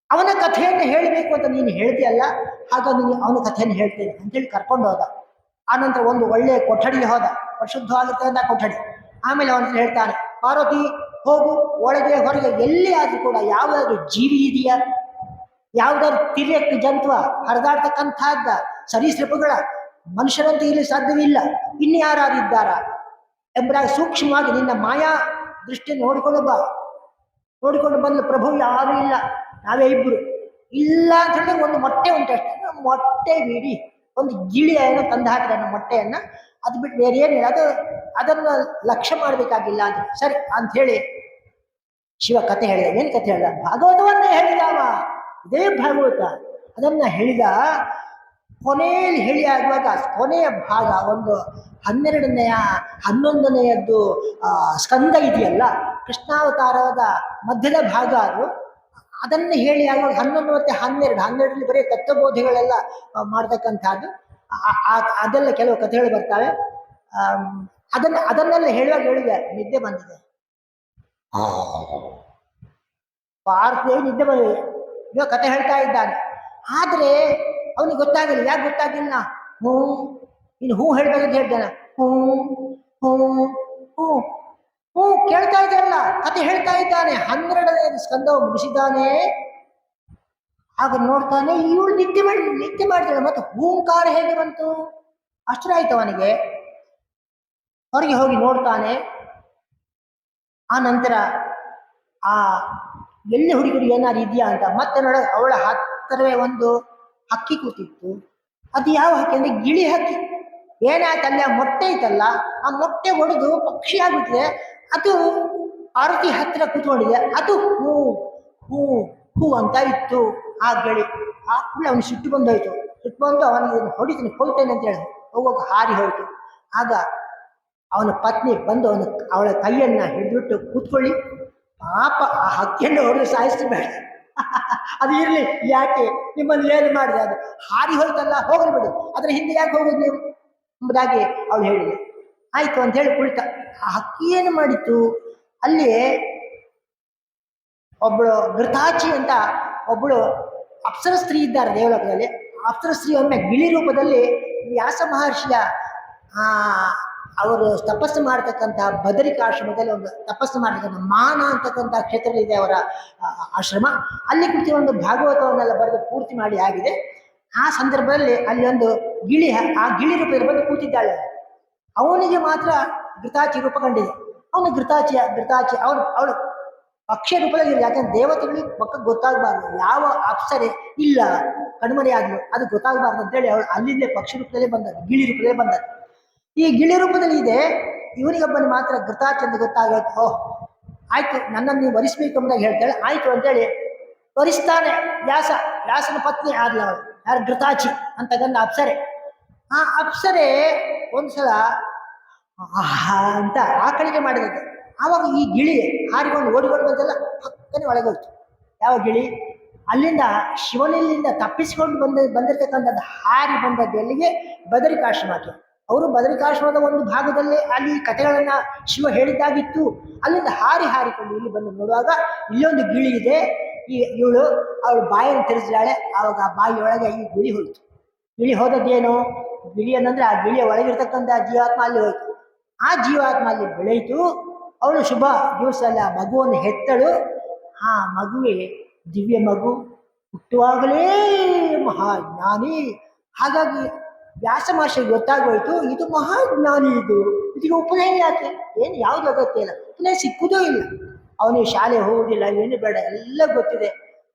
ಅವನ ಕಥೆಯನ್ನು ಹೇಳಬೇಕು ಅಂತ ನೀನು ಹೇಳ್ತೀಯಲ್ಲ, ಹಾಗಾಗಿ ನೀನು ಅವನ ಕಥೆಯನ್ನು ಹೇಳ್ತೇನೆ ಅಂತೇಳಿ ಕರ್ಕೊಂಡು ಹೋದ. ಆನಂತರ ಒಂದು ಒಳ್ಳೆಯ ಕೊಠಡಿಗೆ ಹೋದ, ಪರಿಶುದ್ಧವಾಗಿರ್ತಕ್ಕಂಥ ಕೊಠಡಿ. ಆಮೇಲೆ ಅವನ ಹೇಳ್ತಾನೆ, ಪಾರ್ವತಿ ಹೋಗು, ಒಳಗೆ ಹೊರಗೆ ಎಲ್ಲಿ ಆದ್ರೂ ಕೂಡ ಯಾವುದಾದ್ರು ಜೀವಿ ಇದೆಯಾ, ಯಾವುದಾದ್ರು ತಿರ್ಯಕ್ಕೆ ಜಂತುವ ಹರಿದಾಡ್ತಕ್ಕಂಥದ್ದ ಸರೀಸೃಪಗಳ, ಮನುಷ್ಯರಂತೂ ಇಲ್ಲಿ ಸಾಧ್ಯವಿಲ್ಲ, ಇನ್ನು ಯಾರಿದ್ದಾರ ಎಂಬುದಾಗಿ ಸೂಕ್ಷ್ಮವಾಗಿ ನಿನ್ನ ಮಾಯಾ ದೃಷ್ಟಿಯನ್ನು ನೋಡಿಕೊಂಡು ಬಂದ ಪ್ರಭು ಯಾರೂ ಇಲ್ಲ, ನಾವೇ ಇಬ್ಬರು ಇಲ್ಲ ಅಂತ ಹೇಳಿ ಒಂದು ಮೊಟ್ಟೆ ಉಂಟಷ್ಟೇ, ಮೊಟ್ಟೆ ಬಿಡಿ ಒಂದು ಗಿಳಿಯ ಏನೋ ತಂದು ಹಾಕಿದ ಮೊಟ್ಟೆಯನ್ನ, ಅದು ಬಿಟ್ಟು ಬೇರೆ ಏನಿಲ್ಲ, ಅದನ್ನು ಲಕ್ಷ್ಯ ಮಾಡಬೇಕಾಗಿಲ್ಲ ಅಂತ. ಸರಿ ಅಂತ ಹೇಳಿ ಶಿವ ಕಥೆ ಹೇಳಿದ. ಏನ್ ಕಥೆ ಹೇಳಿದ? ಭಾಗವತವನ್ನೇ ಹೇಳಿದವ, ಇದೇ ಭಾಗವತ. ಅದನ್ನ ಹೇಳಿದ. ಕೊನೆಯಲ್ಲಿ ಹೇಳಿ ಆಗುವಾಗ ಕೊನೆಯ ಭಾಗ ಒಂದು 11ನೇಯದ್ದು ಸ್ಕಂದ ಇದೆಯಲ್ಲ, ಕೃಷ್ಣಾವತಾರದ ಮಧ್ಯದ ಭಾಗ ಅದು. ಅದನ್ನು ಹೇಳಿ ಆಗುವಾಗ 11 ಮತ್ತೆ 12 ಬರೀ ತತ್ವಬೋಧೆಗಳೆಲ್ಲ ಮಾಡ್ತಕ್ಕಂಥದ್ದು. ಅದೆಲ್ಲ ಕೆಲವು ಕಥೆಗಳು ಬರ್ತಾವೆ. ಅದನ್ನೆಲ್ಲ ಹೇಳುವಾಗ ಹೇಳಿದೆ ನಿದ್ದೆ ಬಂದಿದೆ. ಪಾರ್ಥದೇವಿ ನಿದ್ದೆ ಬಂದಿದೆ, ಇವಾಗ ಕತೆ ಹೇಳ್ತಾ ಇದ್ದಾನೆ. ಆದ್ರೆ ಅವನಿಗೆ ಗೊತ್ತಾಗಲಿಲ್ಲ. ಯಾಕೆ ಗೊತ್ತಾಗಿಲ್ಲ? ಇನ್ನು ಹೂ ಹೇಳ್ಬೇಕಂತ ಹೇಳ್ತಾನೆ. ಹೂ ಹೂ ಹೂ ಹೂ ಕೇಳ್ತಾ ಇದೆಯಲ್ಲ, ಕತೆ ಹೇಳ್ತಾ ಇದ್ದಾನೆ. 12ನೇ ಸ್ಕಂದವು ಮುಗಿಸಿದ್ದಾನೆ. ಆಗ ನೋಡ್ತಾನೆ, ಇವಳು ನಿದ್ದೆ ಮಾಡಿದ್ದಾಳೆ. ಮತ್ತೆ ಹೂಂಕಾರ ಹೇಗೆ ಬಂತು? ಆಶ್ಚರ್ಯ ಆಯ್ತು ಅವನಿಗೆ. ಹೊರಗೆ ಹೋಗಿ ನೋಡ್ತಾನೆ. ಆ ನಂತರ ಆ ಎಲ್ಲಿ ಹುಡುಗರು ಏನಾದ್ರು ಇದೆಯಾ ಅಂತ ಮತ್ತೆ ನೋಡ, ಅವಳ ಹತ್ತಿರವೇ ಒಂದು ಹಕ್ಕಿ ಕೂತಿತ್ತು. ಅದು ಯಾವ ಹಕ್ಕಿ ಅಂದ್ರೆ ಗಿಳಿ ಹಕ್ಕಿ. ಏನಾಯ್ತಲ್ಲ, ಮೊಟ್ಟೆ ಐತಲ್ಲ, ಆ ಮೊಟ್ಟೆ ಒಡೆದು ಪಕ್ಷಿ ಆಗ್ಬಿಟ್ಟಿದೆ. ಅದು ಪಾರ್ವತಿ ಹತ್ತಿರ ಕೂತ್ಕೊಂಡಿದೆ. ಅದು ಹೂ ಹೂ ಹೂ ಅಂತ ಇತ್ತು ಆ ಗಿಳಿ. ಆ ಕೂಡಲೇ ಅವನು ಸಿಟ್ಟು ಬಂದೋಯ್ತು. ಸಿಟ್ಟು ಬಂದು ಅವನಿಗೆ ಹೊಡಿತೀನಿ, ಕೊಲ್ತೇನೆ ಅಂತ ಹೇಳಿ ಹೋಗುವಾಗ ಹಾರಿ ಹೋಯ್ತು. ಆಗ ಅವನ ಪತ್ನಿ ಬಂದು ಅವಳ ಕೈಯನ್ನ ಹಿಡಿದ್ಬಿಟ್ಟು, ಕೂತ್ಕೊಳ್ಳಿ, ಪಾಪ ಆ ಹಕ್ಕಿಯನ್ನು ಹೊಡೆದು ಸಾಯಿಸಬೇಡ, ಅದು ಇರ್ಲಿ, ಯಾಕೆ ನಿಮ್ಮನ್ನು ಏನು ಮಾಡಿದೆ, ಅದು ಹಾರಿ ಹೋಯ್ತಲ್ಲ, ಹೋಗಲಿ ಬಿಡು, ಅದ್ರ ಹಿಂದೆ ಯಾಕೆ ಹೋಗುದು ನೀವು ಎಂಬುದಾಗಿ ಅವಳು ಹೇಳಿದೆ. ಆಯ್ತು ಅಂತ ಹೇಳಿ ಕುಳಿತ. ಆ ಹಕ್ಕಿ ಏನು ಮಾಡಿತ್ತು, ಅಲ್ಲಿ ಒಬ್ಬಳು ಘೃತಾಚಿ ಅಂತ ಒಬ್ಬಳು ಅಪ್ಸರ ಸ್ತ್ರೀ ಇದ್ದಾರೆ ದೇವಲೋಕದಲ್ಲಿ. ಅಪ್ಸರ ಸ್ತ್ರೀ ಒಮ್ಮೆ ಗಿಳಿ ರೂಪದಲ್ಲಿ ವ್ಯಾಸ ಮಹರ್ಷಿಯ ಅವರು ತಪಸ್ಸು ಮಾಡತಕ್ಕಂಥ ಬದರಿಕಾಶ್ರಮದಲ್ಲಿ ಒಂದು ತಪಸ್ಸು ಮಾಡತಕ್ಕಂಥ ಮಾನ ಅಂತಕ್ಕಂಥ ಕ್ಷೇತ್ರದಲ್ಲಿ ಇದೆ ಅವರ ಆಶ್ರಮ. ಅಲ್ಲಿ ಕುರಿತು ಒಂದು ಭಾಗವತವನ್ನೆಲ್ಲ ಬರೆದು ಪೂರ್ತಿ ಮಾಡಿ ಆಗಿದೆ. ಆ ಸಂದರ್ಭದಲ್ಲಿ ಅಲ್ಲಿ ಒಂದು ಗಿಳಿ, ಆ ಗಿಳಿ ರೂಪದಲ್ಲಿ ಬಂದು ಕೂತಿದ್ದಾಳೆ. ಅವನಿಗೆ ಮಾತ್ರ ಘೃತಾಚಿ ರೂಪ ಕಂಡಿದೆ. ಅವನು ಘೃತಾಚಿ ಅವಳು ಅಕ್ಷಯ ರೂಪದಲ್ಲಿ ಇಲ್ಲ. ಯಾಕಂದ್ರೆ ದೇವತೆಗಳಿಗೆ ಪಕ್ಕ ಗೊತ್ತಾಗಬಾರ್ದು ಯಾವ ಅಪ್ಸರೆ ಇಲ್ಲ ಕಣ್ಮನೆ ಆದ್ಲು, ಅದು ಗೊತ್ತಾಗಬಾರ್ದು ಅಂತೇಳಿ ಅವಳು ಅಲ್ಲಿಂದೇ ಪಕ್ಷಿ ರೂಪದಲ್ಲೇ ಬಂದದ್ದು, ಗಿಳಿ ರೂಪದಲ್ಲೇ ಬಂದದ್ದು. ಈ ಗಿಳಿ ರೂಪದಲ್ಲಿ ಇದೆ. ಇವನಿಗೊಬ್ಬನಿಗೆ ಮಾತ್ರ ಘೃತಾಚಿ ಅಂತ ಗೊತ್ತಾಗಬೇಕು. ಓಹ್ ಆಯ್ತು, ನನ್ನನ್ನು ನೀವು ವರಿಸ್ಬೇಕು ಅಂದಾಗ ಹೇಳ್ತಾಳೆ. ಆಯ್ತು ಅಂತೇಳಿ ವರಿಸ್ತಾನೆ. ವ್ಯಾಸನ ಪತ್ನಿ ಆದ್ಲ ಅವಳು, ಯಾರು ಘೃತಾಚಿ ಅಂತ ಗಂಡ ಅಪ್ಸರೆ. ಆ ಅಪ್ಸರೆ ಒಂದ್ಸಲ ಅಂತ ಆ ಕಡೆಗೆ ಮಾಡಿದಂತೆ. ಆವಾಗ ಈ ಗಿಳಿ ಹಾರಿಕೊಂಡು ಓಡಿಕೊಂಡು ಬಂದೆಲ್ಲ ಪಕ್ಕನೆ ಒಳಗೋಯ್ತು. ಯಾವ ಗಿಳಿ? ಅಲ್ಲಿಂದ ಶಿವನಲ್ಲಿಂದ ತಪ್ಪಿಸಿಕೊಂಡು ಬಂದಿರತಕ್ಕಂಥದ್ದು ಹಾರಿ ಬಂದದ್ದು ಎಲ್ಲಿಗೆ? ಬದರಿಕಾಶ್ರಮಕ್ಕೆ. ಅವರು ಬದರಿಕಾಶ್ರಮದ ಒಂದು ಭಾಗದಲ್ಲಿ ಅಲ್ಲಿ ಕಥೆಗಳನ್ನ ಶಿವ ಹೇಳಿದ್ದಾಗಿತ್ತು. ಅಲ್ಲಿಂದ ಹಾರಿಕೊಂಡು ಇಲ್ಲಿ ಬಂದು ನೋಡುವಾಗ ಇಲ್ಲೊಂದು ಗಿಳಿ ಇದೆ. ಇವಳು ಅವಳು ಬಾಯನ್ನು ತೆರೆಸಿದಾಳೆ. ಆವಾಗ ಆ ಬಾಯಿಯೊಳಗೆ ಈ ಗಿಳಿ ಹೋಯ್ತು. ಗಿಳಿ ಹೋದದ್ದೇನು? ಗಿಳಿ ಅನ್ನಂದ್ರೆ ಆ ಗಿಳಿಯ ಒಳಗಿರ್ತಕ್ಕಂಥ ಜೀವಾತ್ಮ ಅಲ್ಲಿ ಹೋಯ್ತು. ಆ ಜೀವಾತ್ಮ ಅಲ್ಲಿ ಬೆಳೆಯಿತು. ಅವಳು ಶುಭ ದಿವಸ ಅಲ್ಲಿ ಆ ಮಗುವನ್ನು ಹೆತ್ತಳು. ಆ ಮಗುವೆ ದಿವ್ಯ ಮಗು, ಹುಟ್ಟುವಾಗಲೇ ಮಹಾಜ್ಞಾನಿ. ಹಾಗಾಗಿ ವ್ಯಾಸ ಮಹರ್ಷಿಗೆ ಗೊತ್ತಾಗೋಯ್ತು, ಇದು ಮಹಾಜ್ಞಾನಿ, ಇದಕ್ಕೆ ಉಪನಯನ ಯಾಕೆ, ಏನು ಯಾವ್ದು ಅಗತ್ಯ ಇಲ್ಲ, ಉಪನಯನ ಸಿಕ್ಕುದೂ ಇಲ್ಲ. ಅವನಿಗೆ ಶಾಲೆ ಹೋಗುದಿಲ್ಲ, ಏನು ಬೇಡ, ಎಲ್ಲ ಗೊತ್ತಿದೆ.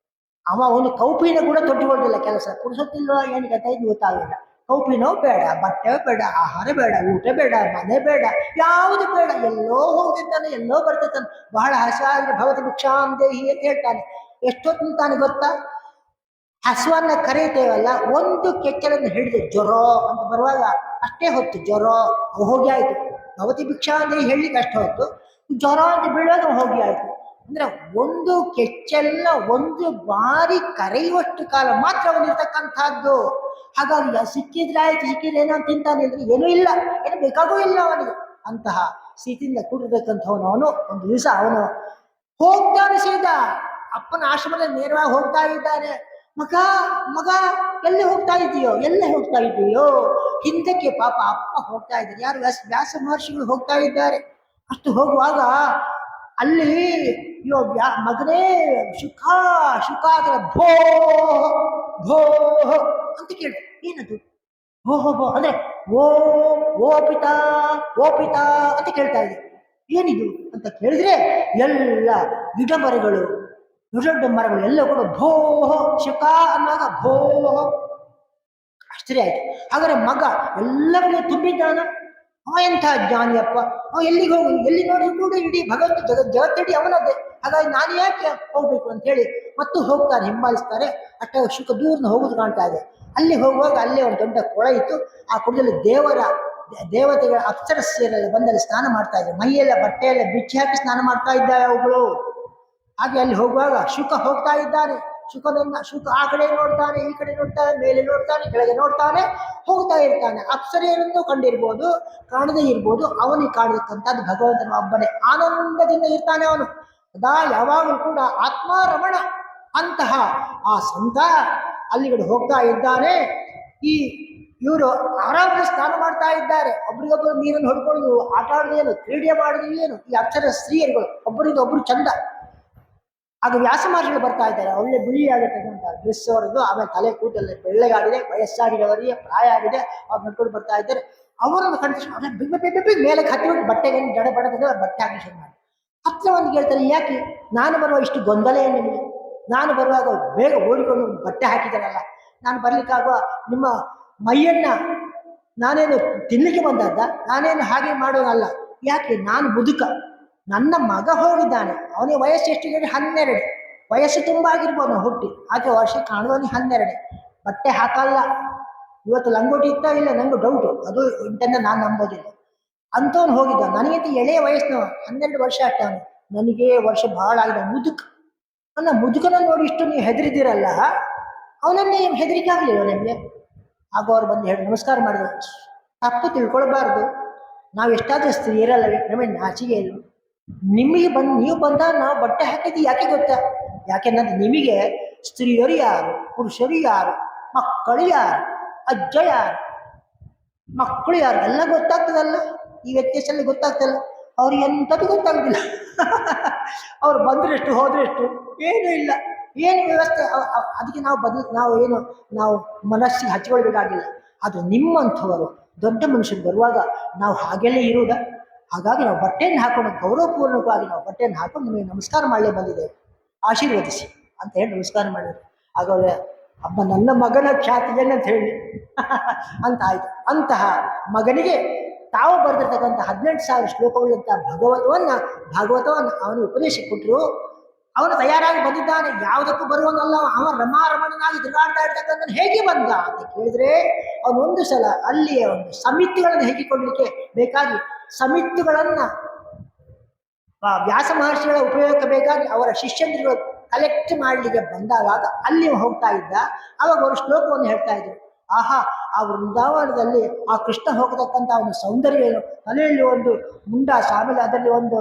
ಅವನು ಕೌಪಿನ ಕೂಡ ತೊಟ್ಟುಕೊಳ್ಳಿಲ್ಲ, ಕೆಲಸ ಕುಡಿಸೋತಿಲ್ವ ಏನು ಕಥೆ ಇದು ಗೊತ್ತಾಗಲಿಲ್ಲ. ಕೌಪಿನೋ ಬೇಡ, ಬಟ್ಟೆ ಬೇಡ, ಆಹಾರ ಬೇಡ, ಊಟ ಬೇಡ, ಮನೆ ಬೇಡ, ಯಾವುದು ಬೇಡ, ಎಲ್ಲೋ ಹೋಗ್ತಿರ್ತಾನೆ, ಎಲ್ಲೋ ಬರ್ತಿರ್ತಾನೆ. ಬಹಳ ಹಸಿವಾದ್ರೆ ಭವತಿ ಭಿಕ್ಷಾಂ ದೇಹಿ ಅಂತ ಹೇಳ್ತಾನೆ. ಎಷ್ಟೊತ್ತು ತಾನೆ ಗೊತ್ತಾ? ಹಸುವನ್ನ ಕರೀತೇವಲ್ಲ, ಒಂದು ಕೆಚ್ಚಲನ್ನು ಹಿಡಿದು ಜ್ವರ ಅಂತ ಬರುವಾಗ ಅಷ್ಟೇ ಹೊತ್ತು ಜ್ವರ ಹೋಗಿ ಆಯ್ತು. ಭವತಿ ಭಿಕ್ಷಾ ಅಂದ್ರೆ ಹೇಳಲಿಕ್ಕೆ ಅಷ್ಟೇ ಹೊತ್ತು, ಜ್ವರ ಅಂತ ಬೀಳುವಾಗ ಹೋಗಿ ಆಯ್ತು. ಅಂದ್ರೆ ಒಂದು ಕೆಚ್ಚೆಲ್ಲ ಒಂದು ಬಾರಿ ಕರೆಯುವಷ್ಟು ಕಾಲ ಮಾತ್ರ ಅವನಿರ್ತಕ್ಕಂಥದ್ದು. ಹಾಗಾಗಿ ಸಿಕ್ಕಿದ್ರೆ ಆಯ್ತು, ಸಿಕ್ಕಿದ್ರೆ ಏನೋ ತಿಂತಾನೆ ಅಂದ್ರೆ ಏನೂ ಇಲ್ಲ, ಏನು ಬೇಕಾಗೂ ಇಲ್ಲ ಅವನಿಗೆ. ಅಂತಹ ಸ್ಥಿತಿಯಿಂದ ಕೂಡಿರ್ತಕ್ಕಂಥವನು ಅವನು. ಒಂದು ದಿವಸ ಅವನು ಹೋಗ್ತಾನೆ, ಸೀದಾ ಅಪ್ಪನ ಆಶ್ರಮದಲ್ಲಿ ನೇರವಾಗಿ ಹೋಗ್ತಾ ಇದ್ದಾನೆ. ಮಗ ಎಲ್ಲಿ ಹೋಗ್ತಾ ಇದೆಯೋ? ಹಿಂದಕ್ಕೆ ಪಾಪ ಅಪ್ಪ ಹೋಗ್ತಾ ಇದ್ದಾರೆ. ಯಾರು? ವ್ಯಾಸ ಮಹರ್ಷಿಗಳು ಹೋಗ್ತಾ ಇದ್ದಾರೆ. ಅಷ್ಟು ಹೋಗುವಾಗ ಅಲ್ಲಿ ಮಗನೇ ಶುಕ ಅಂದ್ರೆ ಭೋ ಭೋ ಅಂತ ಕೇಳಿ, ಏನದು ಭೋ ಅಂದ್ರೆ ಓ ಪಿತಾ ಅಂತ ಕೇಳ್ತಾ ಇದೆ. ಏನಿದು ಅಂತ ಕೇಳಿದ್ರೆ ಎಲ್ಲ ಗಿಡ ಮರಗಳು, ದೊಡ್ಡ ಮರಗಳು ಎಲ್ಲ ಕೂಡ ಭೋ ಶುಕ ಅನ್ನುವಾಗ ಭೋ. ಆಶ್ಚರ್ಯ ಆಯ್ತು. ಹಾಗಾದ್ರೆ ಮಗ ಎಲ್ಲವನ್ನೂ ತುಂಬಿದ್ದಾನ. ಎಂಥ ಜ್ಞಾನಿಯಪ್ಪ, ಎಲ್ಲಿಗೆ ಹೋಗಿ ಎಲ್ಲಿ ನೋಡಿ ಕೂಡ ಇಡೀ ಭಗವಂತ ಜಗತ್ತಿಡೀ ಅವನದ್ದೇ. ಹಾಗಾಗಿ ನಾನು ಯಾಕೆ ಹೋಗ್ಬೇಕು ಅಂತ ಹೇಳಿ ಮತ್ತು ಹೋಗ್ತಾರೆ, ಹಿಂಬಾಲಿಸ್ತಾರೆ. ಅಷ್ಟ ಶುಕ ದೂರನ ಹೋಗುದು ಕಾಣ್ತಾ ಇದೆ. ಅಲ್ಲಿ ಹೋಗುವಾಗ ಅಲ್ಲೇ ಒಂದು ದೊಡ್ಡ ಕೊಳ ಇತ್ತು. ಆ ಕೊಳದಲ್ಲಿ ದೇವರ ದೇವತೆಗಳ ಅಪ್ಸರಸ್ಯರೆಲ್ಲ ಬಂದಲ್ಲಿ ಸ್ನಾನ ಮಾಡ್ತಾ ಇದ್ದಾರೆ. ಮೈಯೆಲ್ಲ ಬಟ್ಟೆಯೆಲ್ಲ ಬಿಚ್ಚಿ ಹಾಕಿ ಸ್ನಾನ ಮಾಡ್ತಾ ಇದ್ದಾರೆ ಅವುಗಳು. ಹಾಗೆ ಅಲ್ಲಿ ಹೋಗುವಾಗ ಶುಕ ಹೋಗ್ತಾ ಇದ್ದಾನೆ. ಶುಕ ಆ ಕಡೆ ನೋಡ್ತಾನೆ, ಈ ಕಡೆ ನೋಡ್ತಾನೆ, ಮೇಲೆ ನೋಡ್ತಾನೆ, ಕೆಳಗೆ ನೋಡ್ತಾನೆ, ಹೋಗ್ತಾ ಇರ್ತಾನೆ. ಅಪ್ಸರೆಯನ್ನು ಕಂಡಿರ್ಬೋದು, ಕಾಣದೇ ಇರ್ಬೋದು, ಅವನಿಗೆ ಕಾಣತಕ್ಕಂಥದ್ದು ಭಗವಂತನ ಒಬ್ಬನೇ. ಆನಂದದಿಂದ ಇರ್ತಾನೆ ಅವನು. ಅದಾ ಯಾವಾಗಲೂ ಕೂಡ ಆತ್ಮಾರಮಣ ಅಂತಹ ಆ ಸಂತ ಅಲ್ಲಿಗಡೆ ಹೋಗ್ತಾ ಇದ್ದಾನೆ. ಈ ಇವರು ಆರಾಮದಲ್ಲಿ ಸ್ನಾನ ಮಾಡ್ತಾ ಇದ್ದಾರೆ. ಒಬ್ರಿಗೊಬ್ಬರು ನೀರನ್ನು ಹೊಡ್ಕೊಂಡು ಆಟ ಆಡೋದೇನು, ಕ್ರೀಡೆ ಮಾಡೋದು ಏನು, ಈ ಅಕ್ಷರ ಸ್ತ್ರೀಯರುಗಳು ಒಬ್ಬರಿಂದ ಒಬ್ರು ಚಂದ. ಆಗ ವ್ಯಾಸ ಮಹರ್ಷಿಗಳು ಬರ್ತಾ ಇದ್ದಾರೆ. ಒಳ್ಳೆ ಬಿಳಿಯಾಗಿರ್ತಕ್ಕಂಥ ಡ್ರೆಸ್ ಅವರದ್ದು, ಆಮೇಲೆ ತಲೆ ಕೂದಲು ಬೆಳ್ಳಗಾಗಿದೆ, ವಯಸ್ಸಾಗಿದವರಿಗೆ ಪ್ರಾಯ ಆಗಿದೆ, ಅವ್ರು ನಡ್ಕೊಂಡು ಬರ್ತಾ ಇದ್ದಾರೆ. ಅವರನ್ನು ಕಂಡು ಬಿಗ್ ಮೇಲೆ ಹತ್ತಿಬಿಟ್ಟು ಬಟ್ಟೆಗೆ ಜಡ ಬಡದ ಬಟ್ಟೆ ಹಾಕಿ ಶುರು ಮಾಡಿ ಹತ್ತಿರ ಒಂದು ಕೇಳ್ತಾರೆ, ಯಾಕೆ ನಾನು ಬರುವ ಇಷ್ಟು ಗೊಂದಲ ಏನು ನಿಮಗೆ? ನಾನು ಬರುವಾಗ ಬೇಗ ಓಡಿಕೊಂಡು ಬಟ್ಟೆ ಹಾಕಿದ್ದಾರಲ್ಲ, ನಾನು ಬರ್ಲಿಕ್ಕಾಗುವ? ನಿಮ್ಮ ಮೈಯನ್ನ ನಾನೇನು ತಿನ್ನಲಿಕ್ಕೆ ಬಂದದ್ದ? ನಾನೇನು ಹಾಗೆ ಮಾಡೋದಲ್ಲ. ಯಾಕೆ? ನಾನು ಮುದುಕ, ನನ್ನ ಮಗ ಹೋಗಿದ್ದಾನೆ. ಅವನಿಗೆ ವಯಸ್ಸು ಎಷ್ಟು? 12. ವಯಸ್ಸು ತುಂಬ ಆಗಿರ್ಬೋದು ಹುಟ್ಟಿ, ಹಾಗೆ ವರ್ಷ ಕಾಣೋನಿಗೆ 12. ಬಟ್ಟೆ ಹಾಕಲ್ಲ. ಇವತ್ತು ಲಂಗೋಟಿ ಇತ್ತ ಇಲ್ಲ ನಂಗೆ ಡೌಟು, ಅದು ಇಂಟನ್ನ ನಾನು ನಂಬೋದಿಲ್ಲ. ಅಂಥವ್ನು ಹೋಗಿದ್ದ. ನನಗಿಂತ ಎಳೆಯ ವಯಸ್ಸಿನವ, 12 ವರ್ಷ ಅಷ್ಟೇ ಅವನು. ನನಗೆ ವರ್ಷ ಬಹಳ ಆಗಿದೆ. ಮುದುಕ, ನನ್ನ ಮುದುಕನ ನೋಡಿ ಇಷ್ಟು ನೀವು ಹೆದರಿದ್ದೀರಲ್ಲ, ಅವನನ್ನೇ ಹೆದರಿಕೆ ಆಗಲಿಲ್ಲ ನಿಮಗೆ? ಆಗ ಅವ್ರು ಬಂದು ಹೇಳಿ ನಮಸ್ಕಾರ ಮಾಡಿದ್ರು. ತಪ್ಪು ತಿಳ್ಕೊಳ್ಬಾರ್ದು, ನಾವು ಎಷ್ಟಾದ್ರೂ ಸ್ತ್ರೀಯರಲ್ಲ, ನಮಗೆ ನಾಚಿಗೆ ಇಲ್ಲ. ನಿಮಗೆ ನೀವು ಬಂದಾಗ ನಾವು ಬಟ್ಟೆ ಹಾಕಿದ್ದು ಯಾಕೆ ಗೊತ್ತಾ? ಯಾಕೆಂದ್ರೆ ನಿಮಗೆ ಸ್ತ್ರೀಯರು ಯಾರು, ಪುರುಷರು ಯಾರು, ಮಕ್ಕಳು ಯಾರು, ಅಜ್ಜ ಯಾರು, ಮಕ್ಕಳು ಯಾರು ಎಲ್ಲ ಗೊತ್ತಾಗ್ತದಲ್ಲ. ಈ ವ್ಯತ್ಯಾಸ ಎಲ್ಲ ಗೊತ್ತಾಗ್ತಲ್ಲ. ಅವ್ರಿಗೆ ಎಂಥದ್ದು ಗೊತ್ತಾಗುದಿಲ್ಲ. ಅವ್ರು ಬಂದ್ರೆಷ್ಟು ಹೋದ್ರೆಷ್ಟು ಏನೂ ಇಲ್ಲ, ಏನು ವ್ಯವಸ್ಥೆ. ಅದಕ್ಕೆ ನಾವು ಮನಸ್ಸಿಗೆ ಹಚ್ಕೊಳ್ಬೇಕಾಗಿಲ್ಲ. ಅದು ನಿಮ್ಮಂಥವರು ದೊಡ್ಡ ಮನುಷ್ಯರು ಬರುವಾಗ ನಾವು ಹಾಗೆಲ್ಲ ಇರುವುದ? ಹಾಗಾಗಿ ನಾವು ಬಟ್ಟೆಯನ್ನು ಹಾಕೊಂಡು ಗೌರವಪೂರ್ವಕವಾಗಿ ನಾವು ಬಟ್ಟೆಯನ್ನು ಹಾಕೊಂಡು ನಿಮಗೆ ನಮಸ್ಕಾರ ಮಾಡಲೇ ಬಂದಿದ್ದೇವೆ, ಆಶೀರ್ವದಿಸಿ ಅಂತ ಹೇಳಿ ನಮಸ್ಕಾರ ಮಾಡಿದ್ರು. ಆಗ ಹಬ್ಬ ನನ್ನ ಮಗನ ಖ್ಯಾತಿ ಏನಂತ ಹೇಳಿ ಅಂತ ಆಯ್ತು. ಅಂತಹ ಮಗನಿಗೆ ತಾವು ಬರೆದಿರ್ತಕ್ಕಂಥ 18,000 ಶ್ಲೋಕವುಳ್ಳಂಥ ಭಾಗವತವನ್ನು ಅವನಿಗೆ ಉಪದೇಶ ಕೊಟ್ಟರು. ಅವನು ತಯಾರಾಗಿ ಬಂದಿದ್ದಾನೆ, ಯಾವುದಕ್ಕೂ ಬರುವನಲ್ಲ. ಅವ ರಮಾರಮಣನಾಗಿ ತಿರುಗಾಡ್ತಾ ಇರ್ತಕ್ಕಂಥ ಹೇಗೆ ಬಂದ ಅಂತ ಕೇಳಿದ್ರೆ, ಅವನೊಂದು ಸಲ ಅಲ್ಲಿಯೇ ಒಂದು ಸಮಿತಿಗಳನ್ನು ಹೇಗಿಕೊಳ್ಳಲಿಕ್ಕೆ ಬೇಕಾಗಿ ಸಮಿತಿಗಳನ್ನ ವ್ಯಾಸ ಮಹರ್ಷಿಗಳ ಉಪಯೋಗಕ್ಕೆ ಬೇಕಾಗಿ ಅವರ ಶಿಷ್ಯಂದಿಗಳು ಕಲೆಕ್ಟ್ ಮಾಡಲಿಕ್ಕೆ ಬಂದಾಗ ಅಲ್ಲಿ ಹೋಗ್ತಾ ಇದ್ದ. ಅವಾಗ ಅವರು ಶ್ಲೋಕವನ್ನು ಹೇಳ್ತಾ ಇದ್ರು. ಆಹಾ, ಆ ವೃಂದಾವನದಲ್ಲಿ ಆ ಕೃಷ್ಣ ಹೋಗತಕ್ಕಂಥ ಒಂದು ಸೌಂದರ್ಯ ಏನು, ತಲೆಯಲ್ಲಿ ಒಂದು ಮುಂಡಾಸ, ಆಮೇಲೆ ಅದರಲ್ಲಿ ಒಂದು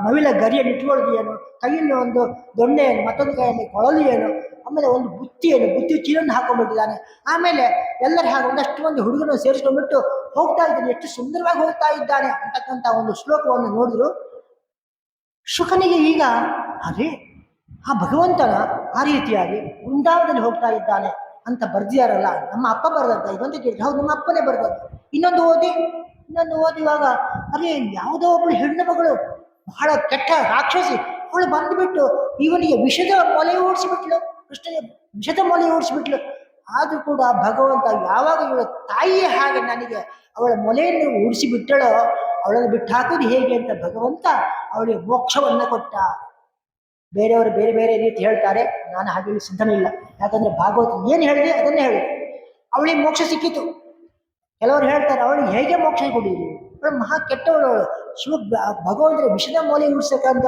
ನವಿಲ ಗರಿಯನ್ನು ಇಟ್ಕೊಳ್ಳೋದು ಏನು, ಕೈಯಲ್ಲಿ ಒಂದು ದೊಣ್ಣೆ ಏನು, ಮತ್ತೊಂದು ಕೈಯಲ್ಲಿ ಕೊಳಲು ಏನು, ಆಮೇಲೆ ಒಂದು ಬುತ್ತಿ ಏನು, ಬುತ್ತಿ ಚೀಲನ್ನು ಹಾಕೊಂಡ್ಬಿಟ್ಟಿದ್ದಾನೆ. ಆಮೇಲೆ ಎಲ್ಲರ ಹಾಗೆ ಒಂದಷ್ಟು ಮಂದಿ ಹುಡುಗನ ಸೇರಿಸ್ಕೊಂಡ್ಬಿಟ್ಟು ಹೋಗ್ತಾ ಇದ್ದಾನೆ. ಎಷ್ಟು ಸುಂದರವಾಗಿ ಹೋಗ್ತಾ ಇದ್ದಾನೆ ಅಂತಕ್ಕಂಥ ಒಂದು ಶ್ಲೋಕವನ್ನು ನೋಡಿದ್ರು. ಶುಕನಿಗೆ ಈಗ ಅದೇ ಆ ಭಗವಂತನ ಆ ರೀತಿಯಾಗಿ ವೃಂದಾವನದಲ್ಲಿ ಹೋಗ್ತಾ ಇದ್ದಾನೆ ಅಂತ ಬರ್ದಿಯಾರಲ್ಲ, ನಮ್ಮ ಅಪ್ಪ ಬರ್ದದ್ದ ಇದಂತ ಕೇಳಿದ್ರೆ, ಹೌದು ನಮ್ಮ ಅಪ್ಪನೇ ಬರ್ದದ್ದು. ಇನ್ನೊಂದು ಓದಿವಾಗ ಅದೇ ಯಾವುದೋ ಒಬ್ಬಳು ಹೆಣ್ಣು ಮಗಳು ಬಹಳ ಕೆಟ್ಟ ರಾಕ್ಷಸಿ, ಅವಳು ಬಂದುಬಿಟ್ಟು ಇವನಿಗೆ ವಿಷದ ಮೊಲೆ ಓಡಿಸಿಬಿಟ್ಲು, ಕೃಷ್ಣನಿಗೆ ವಿಷದ ಮೊಲೆ ಓಡಿಸಿಬಿಟ್ಲು. ಆದರೂ ಕೂಡ ಭಗವಂತ ಯಾವಾಗ ಇವಳ ತಾಯಿಯ ಹಾಗೆ ನನಗೆ ಅವಳ ಮೊಲೆಯನ್ನು ಓಡಿಸಿಬಿಟ್ಟಳೋ, ಅವಳನ್ನು ಬಿಟ್ಟು ಹಾಕೋದು ಹೇಗೆ ಅಂತ ಭಗವಂತ ಅವಳಿಗೆ ಮೋಕ್ಷವನ್ನು ಕೊಟ್ಟ. ಬೇರೆಯವರು ಬೇರೆ ಬೇರೆ ರೀತಿ ಹೇಳ್ತಾರೆ, ನಾನು ಹಾಗೆ ಸಿದ್ಧನಿಲ್ಲ. ಯಾಕಂದ್ರೆ ಭಾಗವತ ಏನು ಹೇಳಿದೆ ಅದನ್ನೇ ಹೇಳಿದೆ. ಅವಳಿಗೆ ಮೋಕ್ಷ ಸಿಕ್ಕಿತು. ಕೆಲವರು ಹೇಳ್ತಾರೆ ಅವಳಿಗೆ ಹೇಗೆ ಮೋಕ್ಷ ಕೊಡಿದ್ರು, ಅವಳು ಮಹಾ ಕೆಟ್ಟವಳು, ಶಿವ ಭಗವಂತನ ವಿಷದ ಮೌಲ್ಯ ಉಳಿಸಬೇಕಂತ